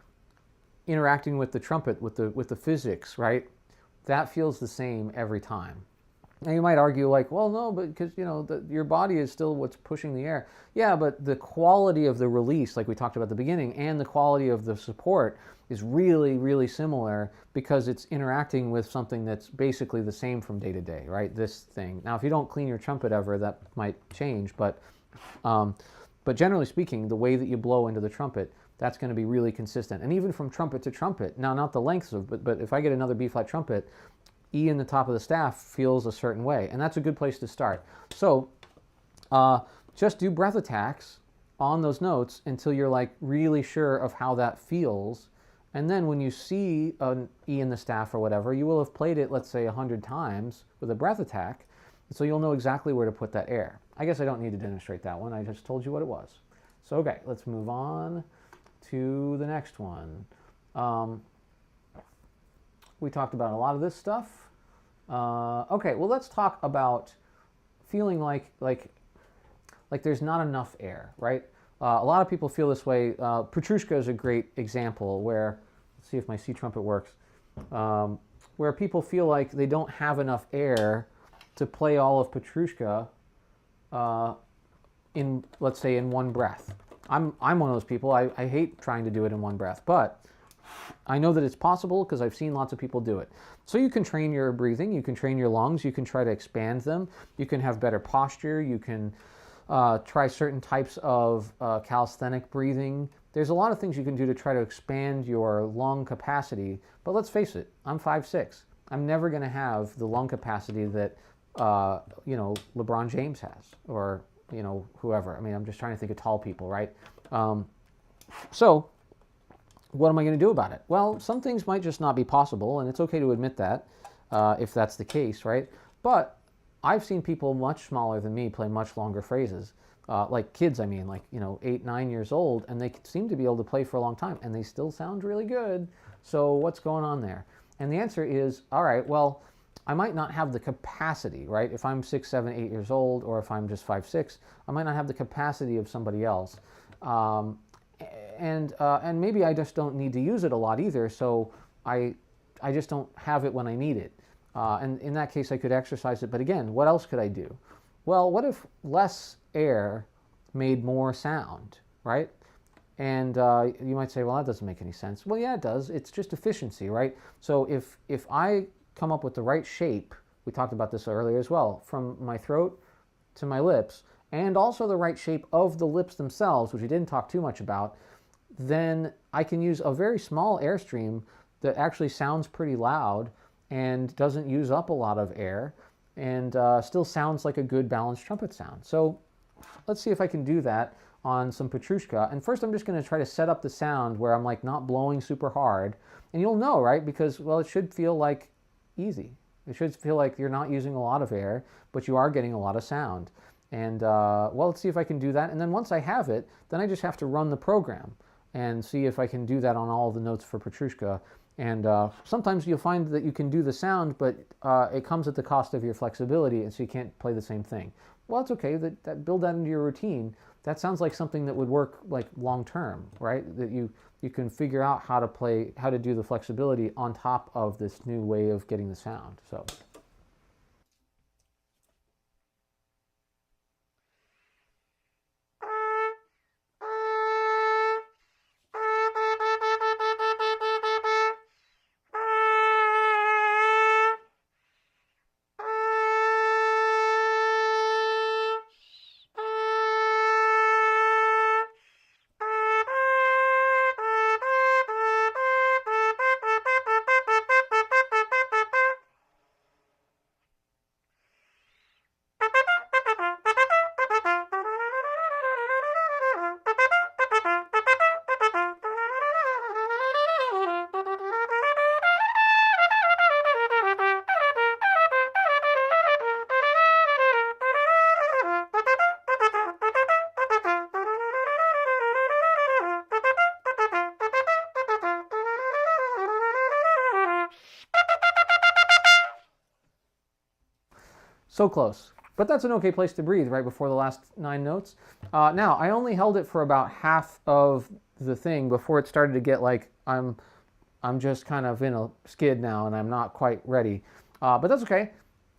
interacting with the trumpet, with the physics, right? That feels the same every time. Now you might argue like, well, no, but because, you know, your body is still what's pushing the air. Yeah, but the quality of the release, like we talked about at the beginning, and the quality of the support is really, really similar because it's interacting with something that's basically the same from day to day, right? This thing. Now, if you don't clean your trumpet ever, that might change, but generally speaking, the way that you blow into the trumpet, that's going to be really consistent. And even from trumpet to trumpet, now not the lengths of, but if I get another B-flat trumpet, E in the top of the staff feels a certain way, and that's a good place to start. So just do breath attacks on those notes until you're like really sure of how that feels, and then when you see an E in the staff or whatever, you will have played it, let's say 100 times with a breath attack, so you'll know exactly where to put that air. I guess I don't need to demonstrate that one, I just told you what it was. So okay, let's move on to the next one. We talked about a lot of this stuff. Okay, well, let's talk about feeling like there's not enough air, right? A lot of people feel this way. Petrushka is a great example where, let's see if my C trumpet works, where people feel like they don't have enough air to play all of Petrushka in, let's say, in one breath. I'm one of those people. I hate trying to do it in one breath, but I know that it's possible because I've seen lots of people do it. So you can train your breathing, you can train your lungs, you can try to expand them, you can have better posture, you can try certain types of calisthenic breathing. There's a lot of things you can do to try to expand your lung capacity, but let's face it, I'm 5'6". I'm never going to have the lung capacity that LeBron James has, or whoever. I mean, I'm just trying to think of tall people, right? So what am I going to do about it? Well, some things might just not be possible, and it's okay to admit that if that's the case, right? But I've seen people much smaller than me play much longer phrases, like kids, I mean, like, 8, 9 years old, and they seem to be able to play for a long time, and they still sound really good. So what's going on there? And the answer is, all right, well, I might not have the capacity, right? If I'm 6, 7, 8 years old, or if I'm just 5'6", I might not have the capacity of somebody else. And maybe I just don't need to use it a lot either, so I just don't have it when I need it. And in that case, I could exercise it. But again, what else could I do? Well, what if less air made more sound, right? And you might say, well, that doesn't make any sense. Well, yeah, it does. It's just efficiency, right? So if I come up with the right shape, we talked about this earlier as well, from my throat to my lips, and also the right shape of the lips themselves, which we didn't talk too much about, then I can use a very small airstream that actually sounds pretty loud and doesn't use up a lot of air, and still sounds like a good balanced trumpet sound. So let's see if I can do that on some Petrushka. And first I'm just going to try to set up the sound where I'm like not blowing super hard. And you'll know, right? Because, well, it should feel like easy. It should feel like you're not using a lot of air, but you are getting a lot of sound. And well, let's see if I can do that. And then once I have it, then I just have to run the program and see if I can do that on all the notes for Petrushka. And sometimes you'll find that you can do the sound, but it comes at the cost of your flexibility, and so you can't play the same thing. Well, that's okay. Build that into your routine. That sounds like something that would work like long term, right? That you can figure out how to do the flexibility on top of this new way of getting the sound. So. So close. But that's an okay place to breathe right before the last 9 notes. Now, I only held it for about half of the thing before it started to get like I'm just kind of in a skid now and I'm not quite ready. But that's okay.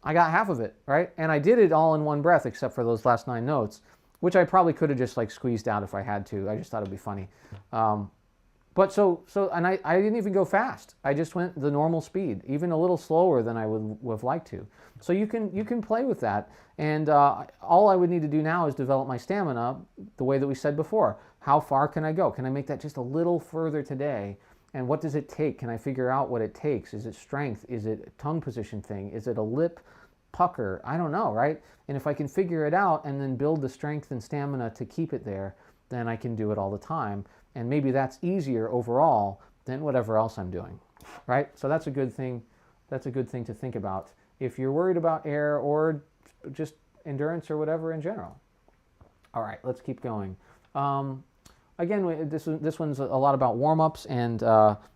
I got half of it, right? And I did it all in one breath except for those last 9 notes, which I probably could have just like squeezed out if I had to. I just thought it'd be funny. But and I didn't even go fast. I just went the normal speed, even a little slower than I would have liked to. So you can play with that. And all I would need to do now is develop my stamina the way that we said before. How far can I go? Can I make that just a little further today? And what does it take? Can I figure out what it takes? Is it strength? Is it a tongue position thing? Is it a lip pucker? I don't know, right? And if I can figure it out and then build the strength and stamina to keep it there, then I can do it all the time. And maybe that's easier overall than whatever else I'm doing, right? So that's a good thing. That's a good thing to think about if you're worried about air or just endurance or whatever in general. All right, let's keep going. Again, this one's a lot about warm-ups, and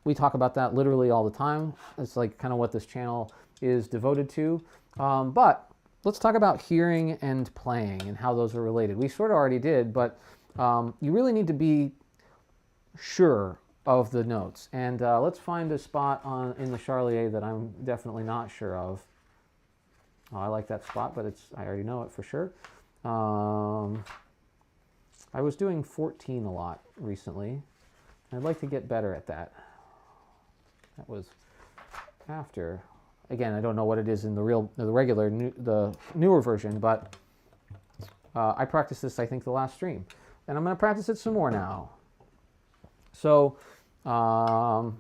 we talk about that literally all the time. It's like kind of what this channel is devoted to. But let's talk about hearing and playing and how those are related. We sort of already did, but you really need to be sure of the notes. And let's find a spot in the Charlier that I'm definitely not sure of. Oh, I like that spot, but I already know it for sure. I was doing 14 a lot recently. I'd like to get better at that. That was after. Again, I don't know what it is in the newer version, but I practiced this, I think, the last stream. And I'm going to practice it some more now. So, so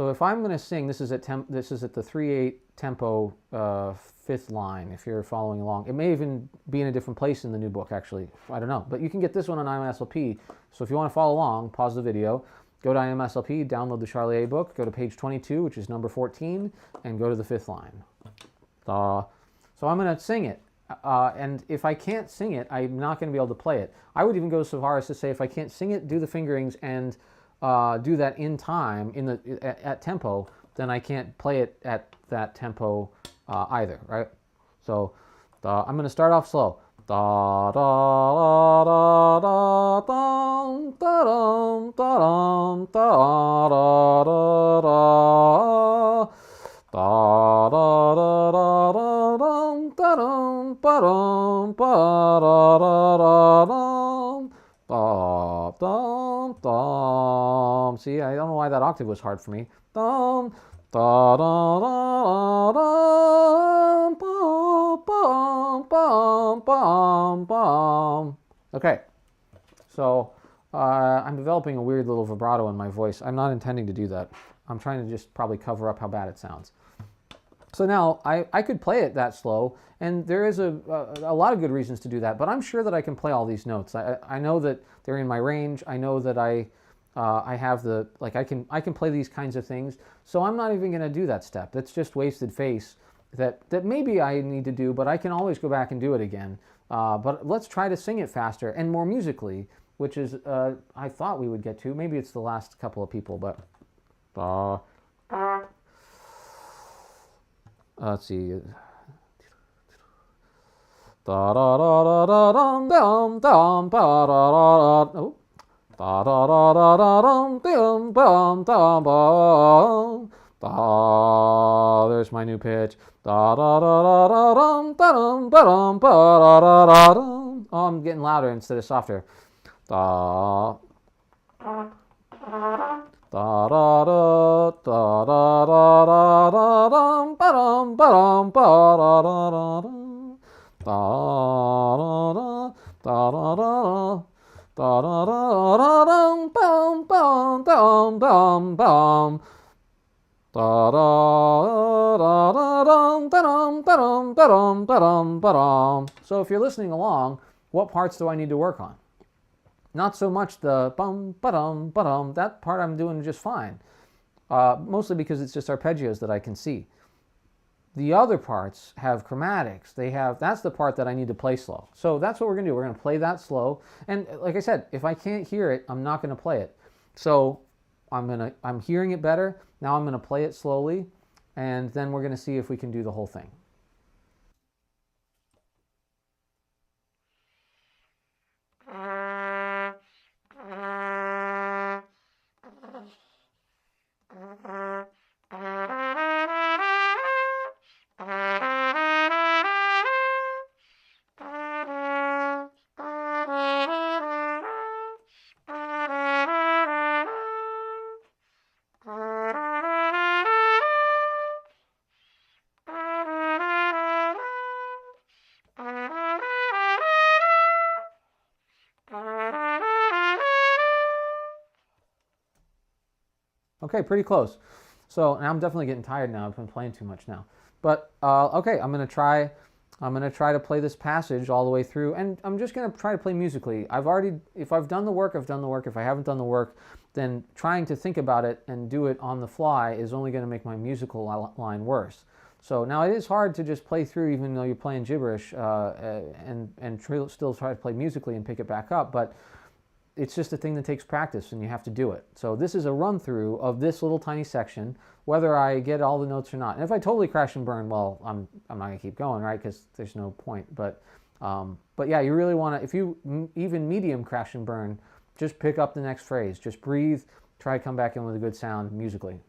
if I'm going to sing, this is at the 3/8 tempo, 5th line. If you're following along, it may even be in a different place in the new book. Actually, I don't know, but you can get this one on IMSLP. So if you want to follow along, pause the video, go to IMSLP, download the Charlier book, go to page 22, which is number 14, and go to the 5th line. So I'm going to sing it. And if I can't sing it, I'm not going to be able to play it. I would even go so far as to say if I can't sing it, do the fingerings and do that in time, at tempo, then I can't play it at that tempo either, right? So I'm going to start off slow. Da da da da da da da da da da da. Da da da da da dum da dum ba dum ba da da da dum dum dum. See, I don't know why that octave was hard for me. Dum da da da da bum bum bum bum. Okay, so I'm developing a weird little vibrato in my voice. I'm not intending to do that. I'm trying to just probably cover up how bad it sounds. So now I could play it that slow, and there is a lot of good reasons to do that, but I'm sure that I can play all these notes. I know that they're in my range. I know that I have I can play these kinds of things, so I'm not even going to do that step. That's just wasted face that maybe I need to do, but I can always go back and do it again. But let's try to sing it faster and more musically, which is I thought we would get to. Maybe it's the last couple of people, but let's see. Da da da da da dum dum dum ba da da da. Oh. Da da da da da dum dum dum dum ba. Da. There's my new pitch. Da da da da da dum dum dum ba da da da dum. Oh, I'm getting louder instead of softer. Da. Da da da da da da da da dum ba dum ba da da da da. Da da da da da da da da da dum bum bum dum bum bum da da da da dum dum dum dum dum dum. So if you're listening along, what parts do I need to work on? Not so much the bum ba-dum ba-dum. That part I'm doing just fine. Mostly because it's just arpeggios that I can see. The other parts have chromatics. That's the part that I need to play slow. So that's what we're going to do. We're going to play that slow. And like I said, if I can't hear it, I'm not going to play it. So I'm hearing it better. Now I'm going to play it slowly, and then we're going to see if we can do the whole thing. Okay, pretty close. So I'm definitely getting tired now. I've been playing too much now. But okay, I'm gonna try to play this passage all the way through, and I'm just gonna try to play musically. If I've done the work, I've done the work. If I haven't done the work, then trying to think about it and do it on the fly is only gonna make my musical line worse. So now it is hard to just play through, even though you're playing gibberish, and still try to play musically and pick it back up. But it's just a thing that takes practice, and you have to do it. So this is a run through of this little tiny section, whether I get all the notes or not. And if I totally crash and burn, well, I'm not gonna keep going, right? Because there's no point. But yeah, you really want to. If you even medium crash and burn, just pick up the next phrase. Just breathe. Try to come back in with a good sound musically.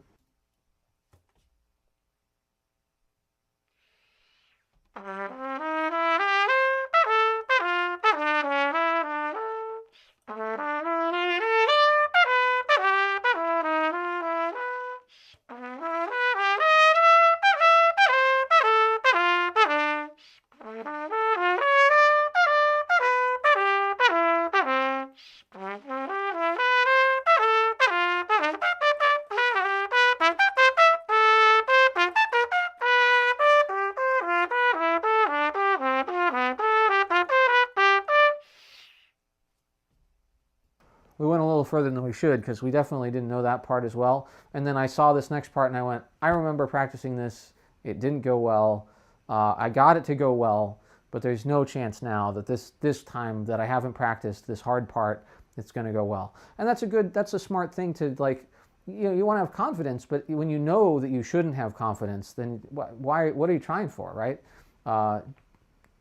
We went a little further than we should because we definitely didn't know that part as well. And then I saw this next part and I went, I remember practicing this. It didn't go well. I got it to go well, but there's no chance now that this time that I haven't practiced this hard part, it's going to go well. And that's a smart thing to, like, you want to have confidence, but when you know that you shouldn't have confidence, then what are you trying for, right?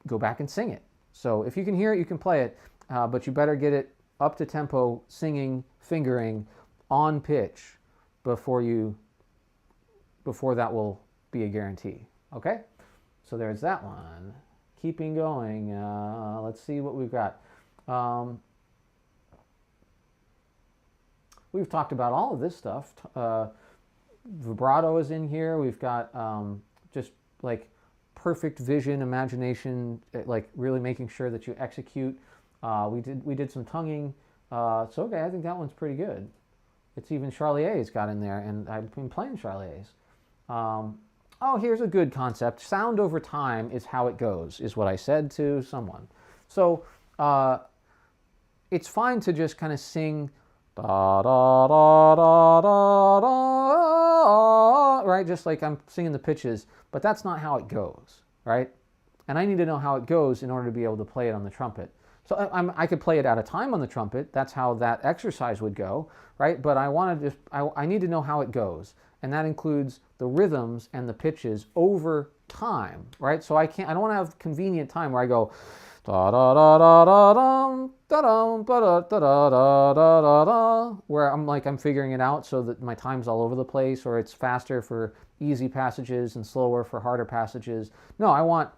Go back and sing it. So if you can hear it, you can play it, but you better get it up to tempo, singing, fingering, on pitch before that will be a guarantee. Okay? So there's that one. Keeping going. Let's see what we've got. We've talked about all of this stuff. Vibrato is in here. We've got just like perfect vision, imagination, like really making sure that you execute. We did some tonguing. So okay, I think that one's pretty good. It's even Charlier's got in there, and I've been playing Charlier's. Oh, here's a good concept. Sound over time is how it goes, is what I said to someone. So it's fine to just kind of sing da da da da da da, right? Just like I'm singing the pitches, but that's not how it goes, right? and I need to know how it goes in order to be able to play it on the trumpet. So I could play it at a time on the trumpet. That's how that exercise would go, right? But I need to know how it goes, and that includes the rhythms and the pitches over time, right? So I don't want to have convenient time where I go da da da da da dum da dum da da da da da da, where I'm figuring it out so that my time's all over the place, or it's faster for easy passages and slower for harder passages. No, I want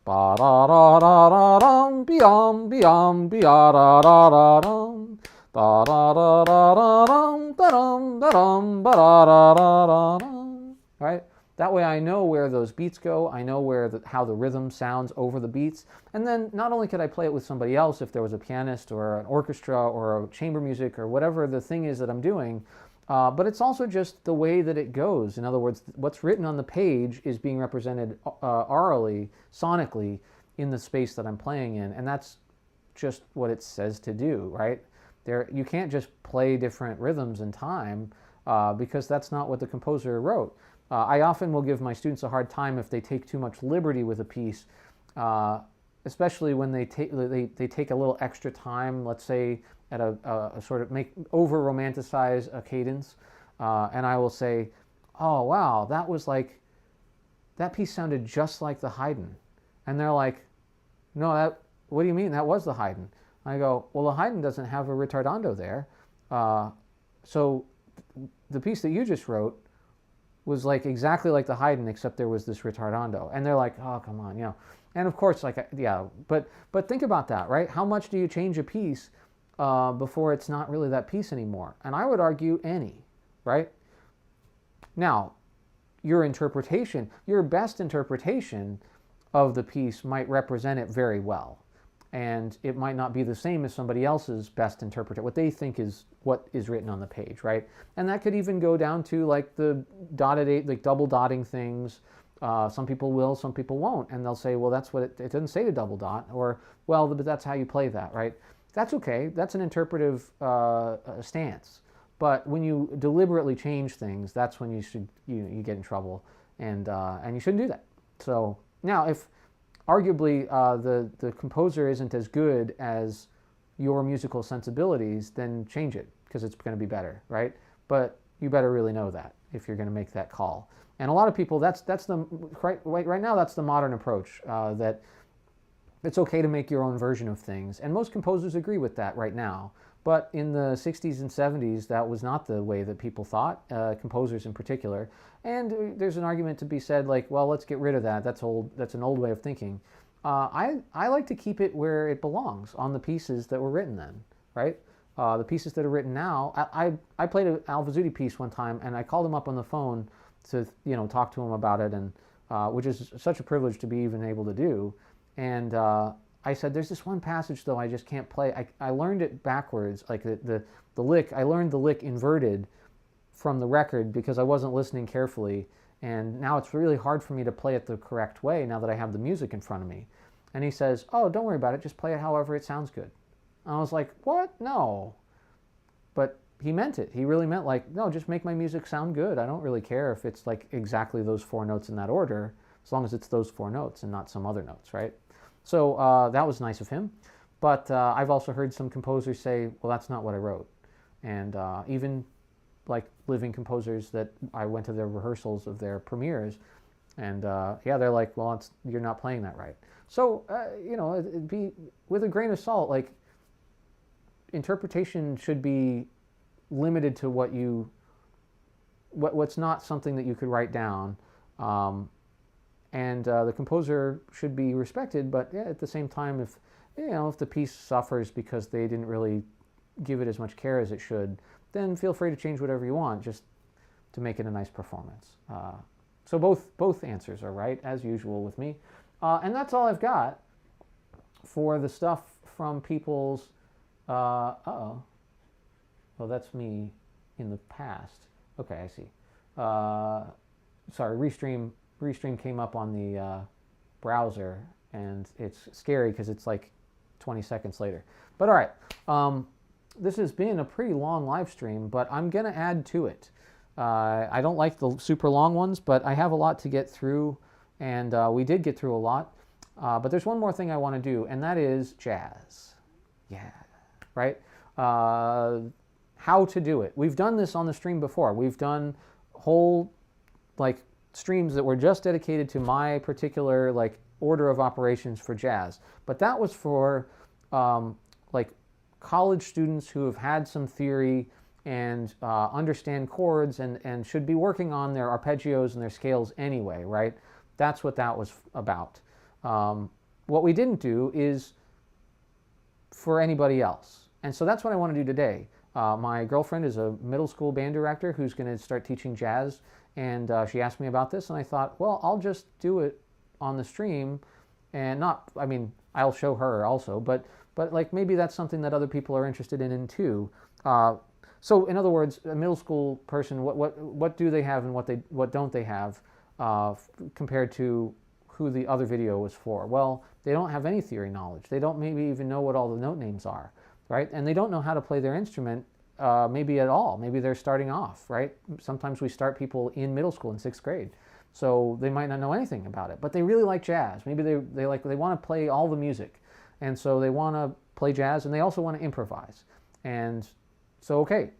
ba da da da da dum beyond beyond beyond da da da dum da da da da da dum da dum da dum ba da da da da dum. Right? That way I know where those beats go, I know how the rhythm sounds over the beats, and then not only could I play it with somebody else if there was a pianist or an orchestra or a chamber music or whatever the thing is that I'm doing, but it's also just the way that it goes. In other words, what's written on the page is being represented aurally, sonically, in the space that I'm playing in, and that's just what it says to do, right? You can't just play different rhythms in time because that's not what the composer wrote. I often will give my students a hard time if they take too much liberty with a piece, especially when they take a little extra time, let's say at a sort of over-romanticize a cadence, and I will say, oh wow, that piece sounded just like the Haydn. And they're like, no, what do you mean? That was the Haydn. I go, well, the Haydn doesn't have a ritardando there. So the piece that you just wrote was exactly like the Haydn, except there was this ritardando. And they're like, oh, come on, And of course, yeah, but think about that, right? How much do you change a piece before it's not really that piece anymore? And I would argue any, right? Now, your best interpretation of the piece might represent it very well. And it might not be the same as somebody else's best interpretation, what they think is what is written on the page, right? And that could even go down to the dotted, double dotting things. Some people will, some people won't. And they'll say, well, that's what it doesn't say to double dot, or, well, but that's how you play that, right? That's okay. That's an interpretive stance. But when you deliberately change things, that's when you get in trouble, and you shouldn't do that. So now, if arguably the composer isn't as good as your musical sensibilities, then change it, because it's going to be better, right? But you better really know that if you're going to make that call. And a lot of people, right now, that's the modern approach, that it's okay to make your own version of things. And most composers agree with that right now. But in the 60s and 70s, that was not the way that people thought, composers in particular. And there's an argument to be said, well, let's get rid of that. That's old. That's an old way of thinking. I like to keep it where it belongs, on the pieces that were written then, right? The pieces that are written now. I played an Al Vizzuti piece one time, and I called him up on the phone to talk to him about it, and which is such a privilege to be even able to do. And I said, there's this one passage, though, I just can't play. I learned it backwards, the lick. I learned the lick inverted from the record because I wasn't listening carefully. And now it's really hard for me to play it the correct way now that I have the music in front of me. And he says, oh, don't worry about it. Just play it however it sounds good. And I was like, what? No. But he meant it. He really meant no, just make my music sound good. I don't really care if it's exactly those 4 notes in that order, as long as it's those 4 notes and not some other notes, right? So that was nice of him. But I've also heard some composers say, well, that's not what I wrote. And even living composers that I went to their rehearsals of their premieres, and yeah, they're like, well, you're not playing that right. So, it'd be with a grain of salt, interpretation should be limited to what's not something that you could write down. And the composer should be respected, but yeah, at the same time, if the piece suffers because they didn't really give it as much care as it should, then feel free to change whatever you want, just to make it a nice performance. So both answers are right, as usual with me. And that's all I've got for the stuff from people's, well, that's me in the past. Okay, I see. Sorry, Restream came up on the browser, and it's scary because it's 20 seconds later. But all right, this has been a pretty long live stream, but I'm going to add to it. I don't like the super long ones, but I have a lot to get through, and we did get through a lot. But there's one more thing I want to do, and that is jazz. Yeah, right? How to do it. We've done this on the stream before. We've done whole like streams that were just dedicated to my particular like order of operations for jazz. But that was for like college students who have had some theory and understand chords and should be working on their arpeggios and their scales anyway, right? That's what that was about. What we didn't do is for anybody else. And so that's what I want to do today. My girlfriend is a middle school band director who's going to start teaching jazz, and she asked me about this, and I thought, well, I'll just do it on the stream, and not, I mean, I'll show her also, but like maybe that's something that other people are interested in too. So in other words, a middle school person, what do they have and what don't they have compared to who the other video was for? Well, they don't have any theory knowledge. They don't maybe even know what all the note names are, right? And they don't know how to play their instrument maybe at all. Maybe they're starting off, right? Sometimes we start people in middle school in 6th grade. So they might not know anything about it, but they really like jazz. Maybe they want to play all the music. And so they want to play jazz, and they also want to improvise. And so, okay,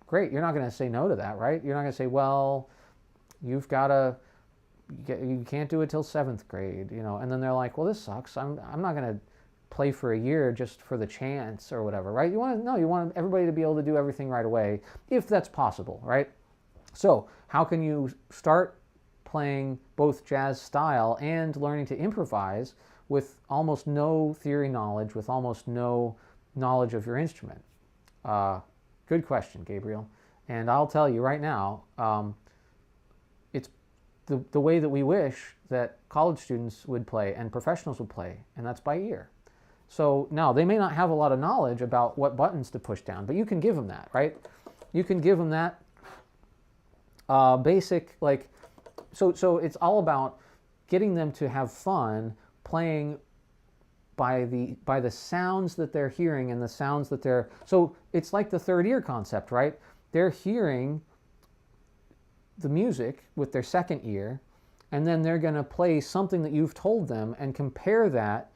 great. You're not going to say no to that, right? You're not going to say, well, you've got to, you can't do it till 7th grade, you know. And then they're like, well, this sucks. I'm not going to play for a year just for the chance or whatever, right? You want everybody to be able to do everything right away, if that's possible, right? So how can you start playing both jazz style and learning to improvise with almost no theory knowledge, with almost no knowledge of your instrument? Good question, Gabriel. And I'll tell you right now, it's the way that we wish that college students would play and professionals would play, and that's by ear. So now they may not have a lot of knowledge about what buttons to push down, but you can give them that, right? You can give them that basic, like, so it's all about getting them to have fun playing by the sounds that they're hearing and the sounds that they're, so it's like the third ear concept, right? They're hearing the music with their second ear, and then they're going to play something that you've told them and compare that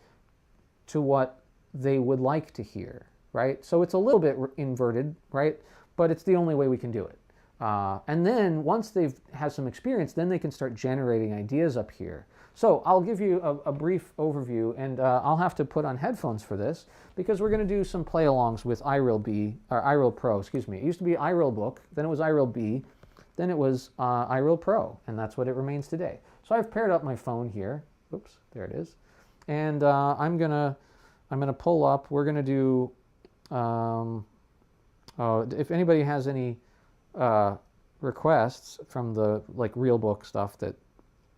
to what they would like to hear, right? So it's a little bit inverted, right? But it's the only way we can do it. And then once they've had some experience, then they can start generating ideas up here. So I'll give you a brief overview, and I'll have to put on headphones for this because we're going to do some play-alongs with iReal Pro, excuse me. It used to be iReal Book, then it was iReal B, then it was iReal Pro, and that's what it remains today. So I've paired up my phone here. Oops, there it is. And I'm gonna pull up. We're gonna do. If anybody has any requests from the like real book stuff that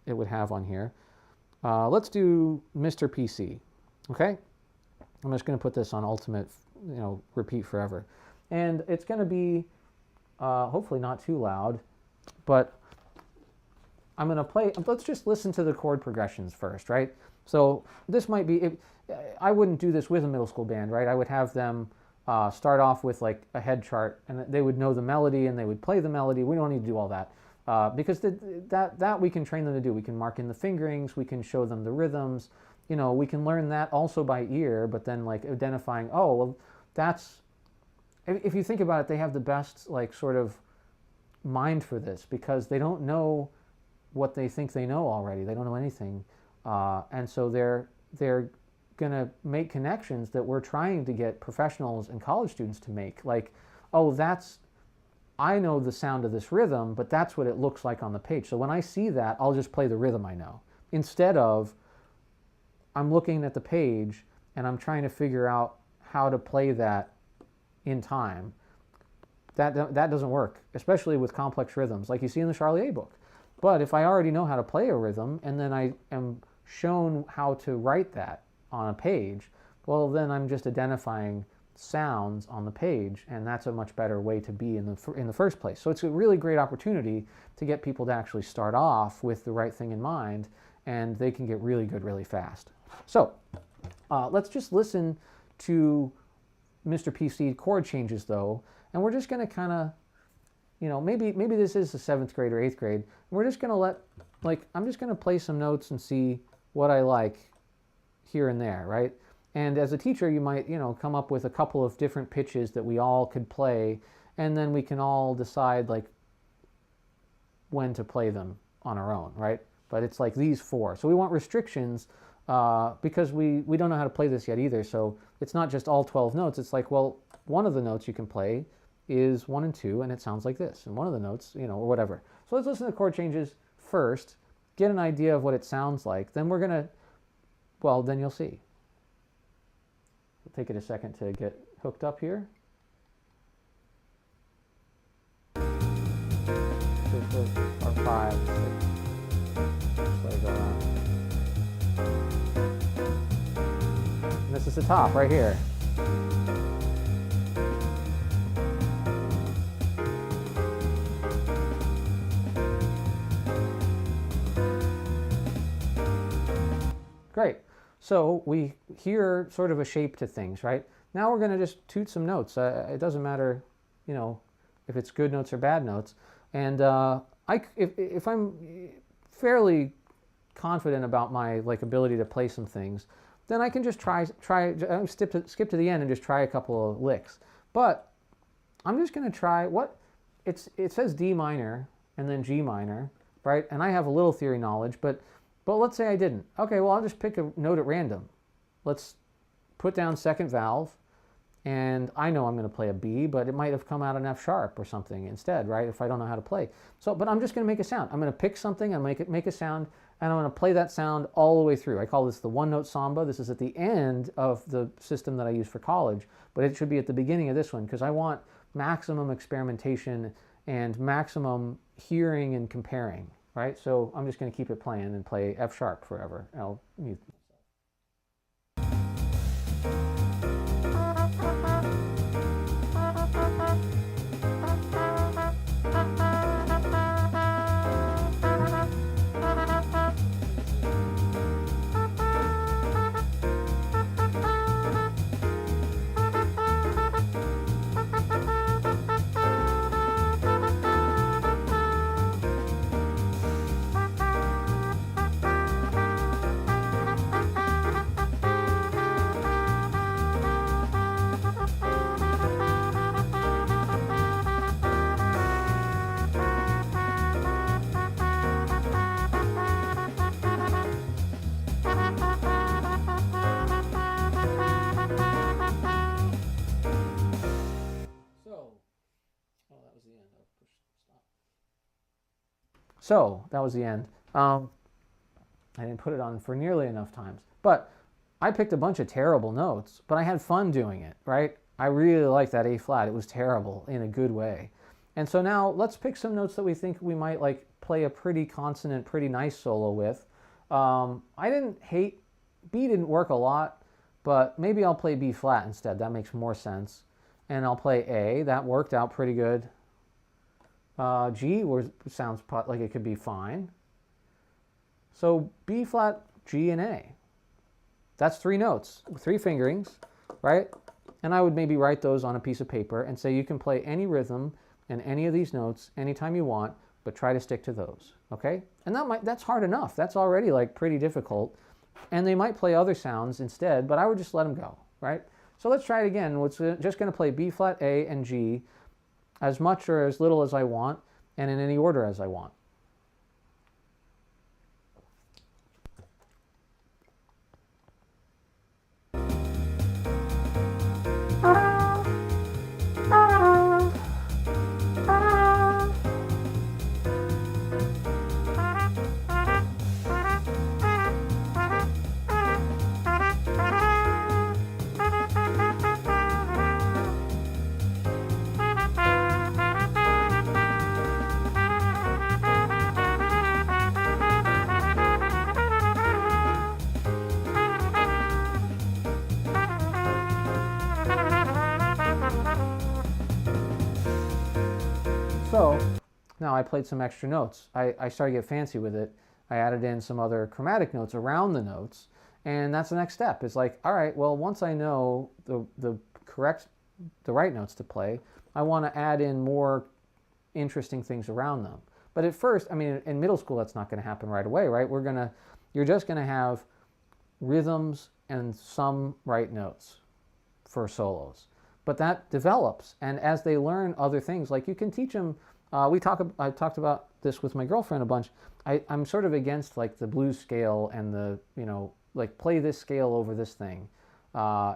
it would have on here, let's do Mr. PC. Okay, I'm just gonna put this on ultimate, repeat forever, and it's gonna be hopefully not too loud, but I'm gonna play. Let's just listen to the chord progressions first, right? So this might be, I wouldn't do this with a middle school band, right? I would have them start off with like a head chart, and they would know the melody and they would play the melody. We don't need to do all that because that we can train them to do. We can mark in the fingerings, we can show them the rhythms, we can learn that also by ear, but then like identifying, oh, well, that's, if you think about it, they have the best like sort of mind for this because they don't know what they think they know already. They don't know anything. And so they're going to make connections that we're trying to get professionals and college students to make. Like, oh, I know the sound of this rhythm, but that's what it looks like on the page. So when I see that, I'll just play the rhythm I know. Instead of, I'm looking at the page and I'm trying to figure out how to play that in time. That doesn't work, especially with complex rhythms, like you see in the Charlier book. But if I already know how to play a rhythm and then I am shown how to write that on a page, well, then I'm just identifying sounds on the page, and that's a much better way to be in the first place. So it's a really great opportunity to get people to actually start off with the right thing in mind, and they can get really good really fast. So let's just listen to Mr. PC chord changes though, and we're just going to kind of, maybe this is the 7th grade or 8th grade. We're just going to I'm just going to play some notes and see what I like here and there, right? And as a teacher, you might, come up with a couple of different pitches that we all could play, and then we can all decide like when to play them on our own, right? But it's like these four. So we want restrictions because we don't know how to play this yet either. So it's not just all 12 notes. It's like, well, one of the notes you can play is 1 and 2, and it sounds like this. And one of the notes, or whatever. So let's listen to the chord changes first, get an idea of what it sounds like. Then we're going to, well, then you'll see. It'll take it a second to get hooked up here. Or 5, 6. Just let it go around. And this is the top right here. Great. So we hear sort of a shape to things, right? Now we're going to just toot some notes. It doesn't matter, if it's good notes or bad notes. And if I'm fairly confident about my ability to play some things, then I can just skip to the end and just try a couple of licks. But I'm just going to try it says D minor and then G minor, right? And I have a little theory knowledge, but let's say I didn't. Okay, well, I'll just pick a note at random. Let's put down second valve, and I know I'm going to play a B, but it might have come out an F sharp or something instead, right, if I don't know how to play. So, but I'm just going to make a sound. I'm going to pick something and make a sound, and I'm going to play that sound all the way through. I call this the one-note samba. This is at the end of the system that I use for college, but it should be at the beginning of this one because I want maximum experimentation and maximum hearing and comparing. Right, so I'm just going to keep it playing and play F sharp forever. I'll mute. So that was the end. I didn't put it on for nearly enough times, but I picked a bunch of terrible notes, but I had fun doing it, right? I really liked that A flat. It was terrible in a good way. And so now let's pick some notes that we think we might play a pretty consonant, pretty nice solo with. I didn't hate, B didn't work a lot, but maybe I'll play B flat instead. That makes more sense. And I'll play A. That worked out pretty good. G sounds like it could be fine. So B flat, G, and A. That's 3 notes, 3 fingerings, right? And I would maybe write those on a piece of paper and say you can play any rhythm and any of these notes anytime you want, but try to stick to those, okay? And that's hard enough. That's already pretty difficult. And they might play other sounds instead, but I would just let them go, right? So let's try it again. We're just going to play B flat, A, and G as much or as little as I want, and in any order as I want. So now I played some extra notes. I started to get fancy with it. I added in some other chromatic notes around the notes, and that's the next step. It's like, all right, well, once I know the right notes to play, I want to add in more interesting things around them. But at first, I mean, in middle school, that's not going to happen right away, right? You're just going to have rhythms and some right notes for solos. But that develops, and as they learn other things, like you can teach them. I talked about this with my girlfriend a bunch. I'm sort of against like the blues scale and the, like play this scale over this thing.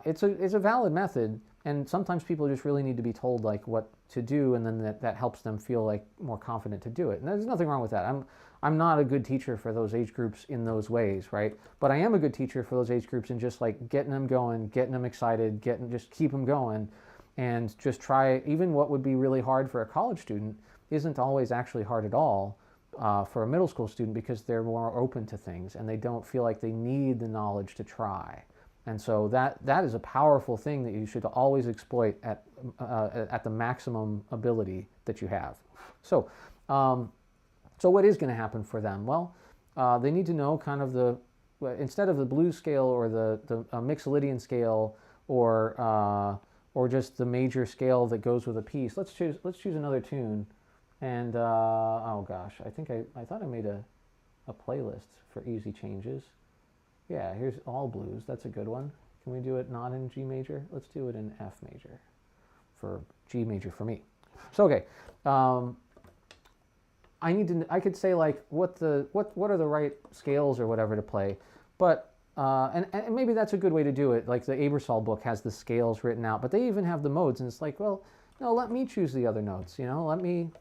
It's a valid method, and sometimes people just really need to be told like what to do, and then that helps them feel like more confident to do it. And there's nothing wrong with that. I'm not a good teacher for those age groups in those ways, right? But I am a good teacher for those age groups in just like getting them going, getting them excited, just keep them going, and just try. Even what would be really hard for a college student isn't always actually hard at all for a middle school student, because they're more open to things and they don't feel like they need the knowledge to try. And so that is a powerful thing that you should always exploit at the maximum ability that you have. So, so what is going to happen for them? Well, they need to know kind of instead of the blues scale or the Mixolydian scale or just the major scale that goes with a piece. Let's choose another tune. And oh gosh, I think I thought I made a playlist for easy changes. Yeah, here's all blues. That's a good one. Can we do it not in G major? Let's do it in F major for G major for me. So okay, I could say like what are the right scales or whatever to play, but and maybe that's a good way to do it. Like the Aebersold book has the scales written out, but they even have the modes, and it's like, well, no, let me choose the other notes. Let me.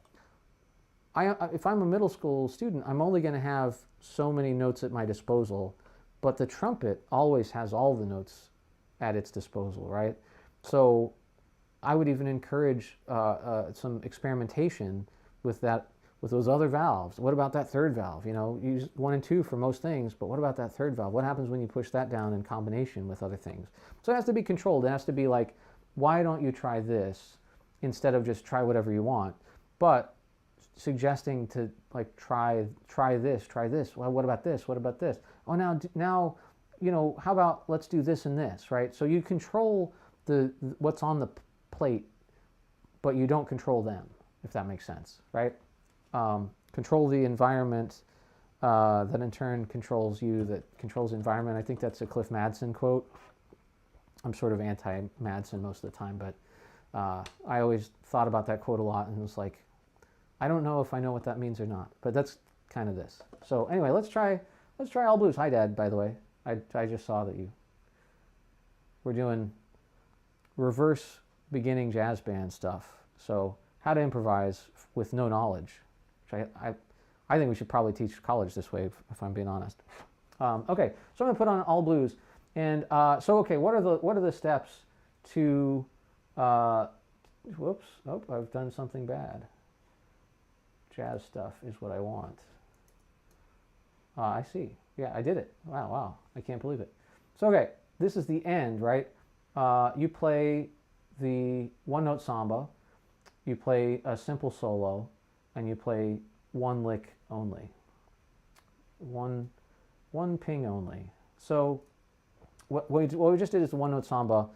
If I'm a middle school student, I'm only going to have so many notes at my disposal. But the trumpet always has all the notes at its disposal, right? So I would even encourage some experimentation with those other valves. What about that third valve? Use 1 and 2 for most things, but what about that third valve? What happens when you push that down in combination with other things? So it has to be controlled. It has to be like, why don't you try this instead of just try whatever you want? But suggesting to like try this. Well, what about this? What about this? Oh, now, how about let's do this and this, right? So you control what's on the plate, but you don't control them, if that makes sense, right? Control the environment that in turn controls you, that controls the environment. I think that's a Cliff Madsen quote. I'm sort of anti-Madsen most of the time, but I always thought about that quote a lot and was like, I don't know if I know what that means or not, but that's kind of this. So anyway, let's try all blues. Hi, Dad, by the way. I just saw that we're doing reverse beginning jazz band stuff. So how to improvise with no knowledge, which I think we should probably teach college this way, if I'm being honest. Okay, so I'm gonna put on all blues, and so okay, what are the steps to? Whoops! Oh, I've done something bad. Jazz stuff is what I want. I see. Yeah, I did it. Wow. I can't believe it. So, okay, this is the end, right? You play the one-note samba, you play a simple solo, and you play one lick only. One ping only. So, what we just did is the one-note samba.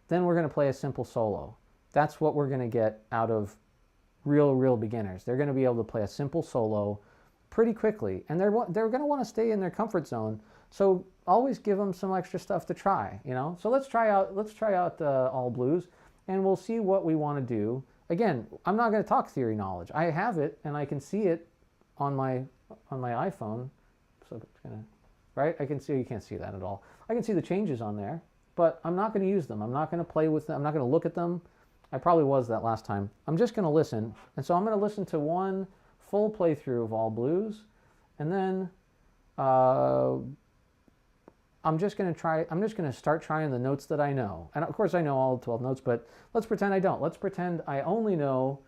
Then we're going to play a simple solo. That's what we're going to get out of real beginners. They're going to be able to play a simple solo pretty quickly, and they're going to want to stay in their comfort zone. So always give them some extra stuff to try. So let's try out all blues, and we'll see what we want to do. Again, I'm not going to talk theory knowledge. I have it, and I can see it on my iPhone. So it's gonna, right? I can see. You can't see that at all. I can see the changes on there, but I'm not going to use them. I'm not going to play with them. I'm not going to look at them. I probably was that last time. I'm just going to listen. And so I'm going to listen to one full playthrough of all blues. And then I'm just going to start trying the notes that I know. And of course I know all 12 notes, but let's pretend I don't. Let's pretend I only know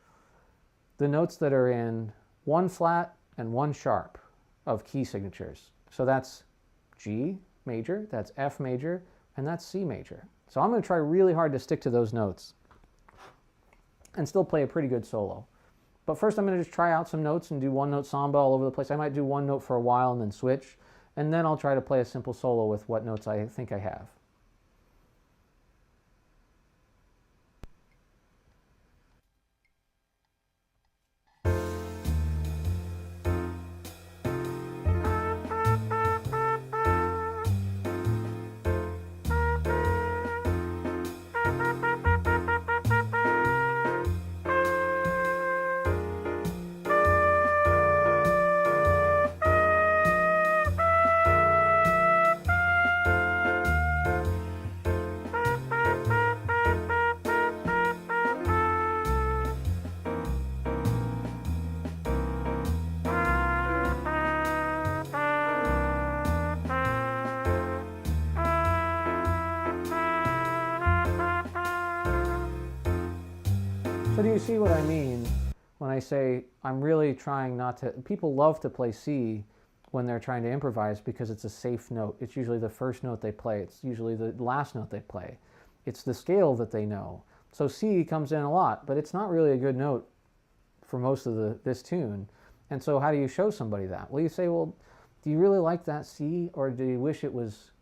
the notes that are in 1 flat and 1 sharp of key signatures. So that's G major, that's F major, and that's C major. So I'm going to try really hard to stick to those notes and still play a pretty good solo. But first I'm going to just try out some notes and do one-note samba all over the place. I might do one note for a while and then switch, and then I'll try to play a simple solo with what notes I think I have. So do you see what I mean when I say I'm really trying not to? People love to play C when they're trying to improvise because it's a safe note. It's usually the first note they play. It's usually the last note they play. It's the scale that they know. So C comes in a lot, but it's not really a good note for most of this tune. And so how do you show somebody that? Well, you say, well, do you really like that C, or do you wish it was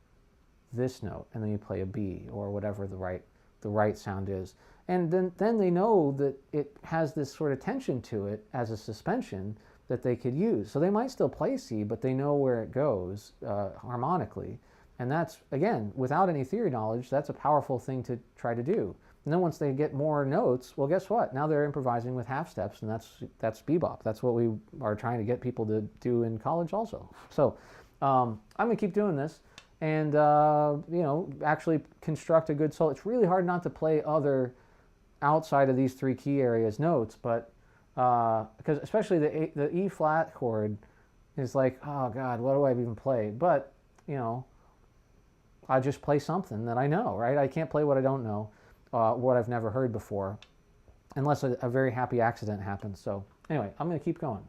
this note? And then you play a B or whatever the right sound is. And then they know that it has this sort of tension to it as a suspension that they could use. So they might still play C, but they know where it goes harmonically. And that's, again, without any theory knowledge, that's a powerful thing to try to do. And then once they get more notes, well, guess what? Now they're improvising with half steps, and that's bebop. That's what we are trying to get people to do in college also. So I'm going to keep doing this and, actually construct a good solo. It's really hard not to play other outside of these three key areas notes, but because especially the E flat chord is like, oh God, what do I even play? But, I just play something that I know, right? I can't play what I don't know. What I've never heard before, unless a very happy accident happens. So anyway, I'm going to keep going.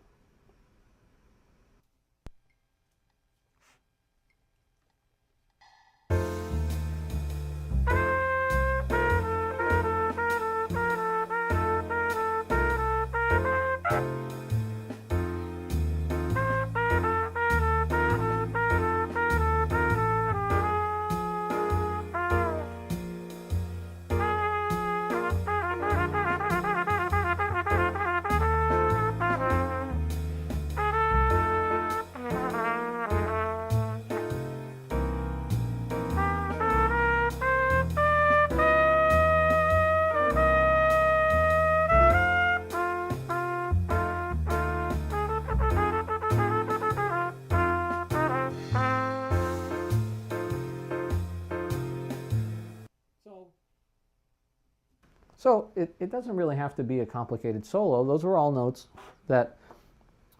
So it doesn't really have to be a complicated solo. Those were all notes that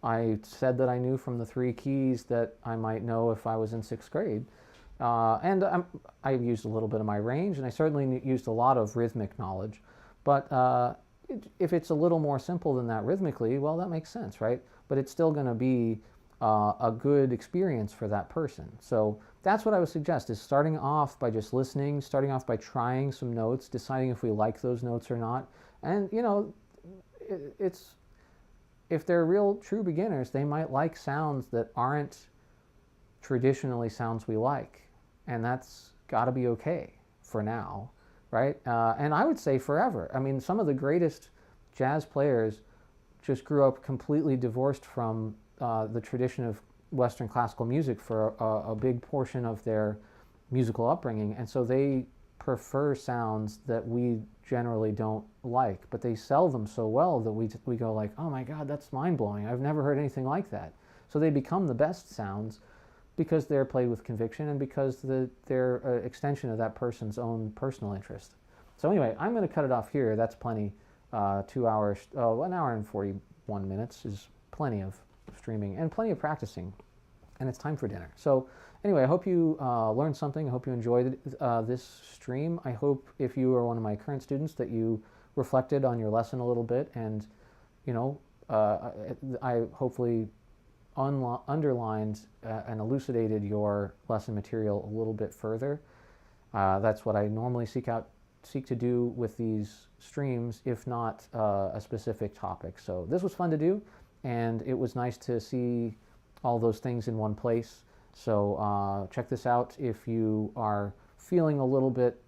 I said that I knew from the three keys that I might know if I was in sixth grade. And I used a little bit of my range, and I certainly used a lot of rhythmic knowledge. But if it's a little more simple than that rhythmically, well, that makes sense, right? But it's still going to be a good experience for that person. So that's what I would suggest, is starting off by just listening, starting off by trying some notes, deciding if we like those notes or not. And, it's if they're real true beginners, they might like sounds that aren't traditionally sounds we like. And that's got to be okay for now, right? And I would say forever. I mean, some of the greatest jazz players just grew up completely divorced from the tradition of Western classical music for a big portion of their musical upbringing, and so they prefer sounds that we generally don't like, but they sell them so well that we go like, oh my God, that's mind-blowing. I've never heard anything like that. So they become the best sounds because they're played with conviction and because they're an extension of that person's own personal interest. So anyway, I'm going to cut it off here. That's plenty. 2 hours, 1 hour and 41 minutes is plenty of streaming and plenty of practicing, and it's time for dinner. So anyway, I hope you learned something. I hope you enjoyed this stream. I hope if you are one of my current students that you reflected on your lesson a little bit, and I hopefully underlined and elucidated your lesson material a little bit further. That's what I normally seek to do with these streams, if not a specific topic. So this was fun to do, and it was nice to see all those things in one place. So check this out if you are feeling a little bit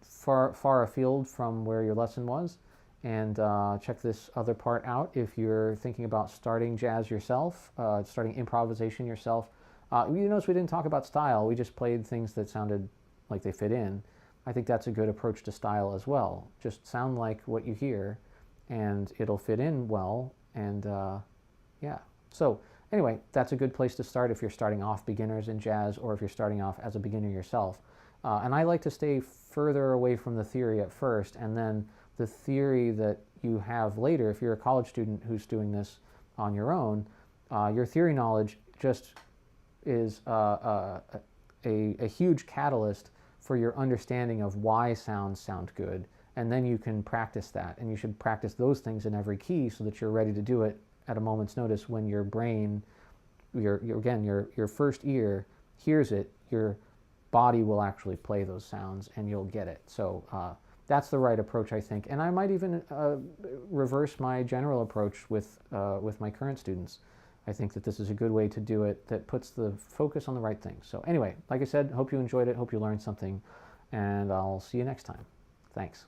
far afield from where your lesson was, and check this other part out if you're thinking about starting jazz yourself, starting improvisation yourself. You notice we didn't talk about style. We just played things that sounded like they fit in. I think that's a good approach to style as well. Just sound like what you hear, and it'll fit in well. And yeah, so anyway, that's a good place to start if you're starting off beginners in jazz, or if you're starting off as a beginner yourself. And I like to stay further away from the theory at first, and then the theory that you have later, if you're a college student who's doing this on your own, your theory knowledge just is a huge catalyst for your understanding of why sounds sound good and then you can practice that. And you should practice those things in every key so that you're ready to do it at a moment's notice when your brain, your first ear hears it, your body will actually play those sounds and you'll get it. So that's the right approach, I think. And I might even reverse my general approach with my current students. I think that this is a good way to do it that puts the focus on the right things. So anyway, like I said, hope you enjoyed it, hope you learned something, and I'll see you next time. Thanks.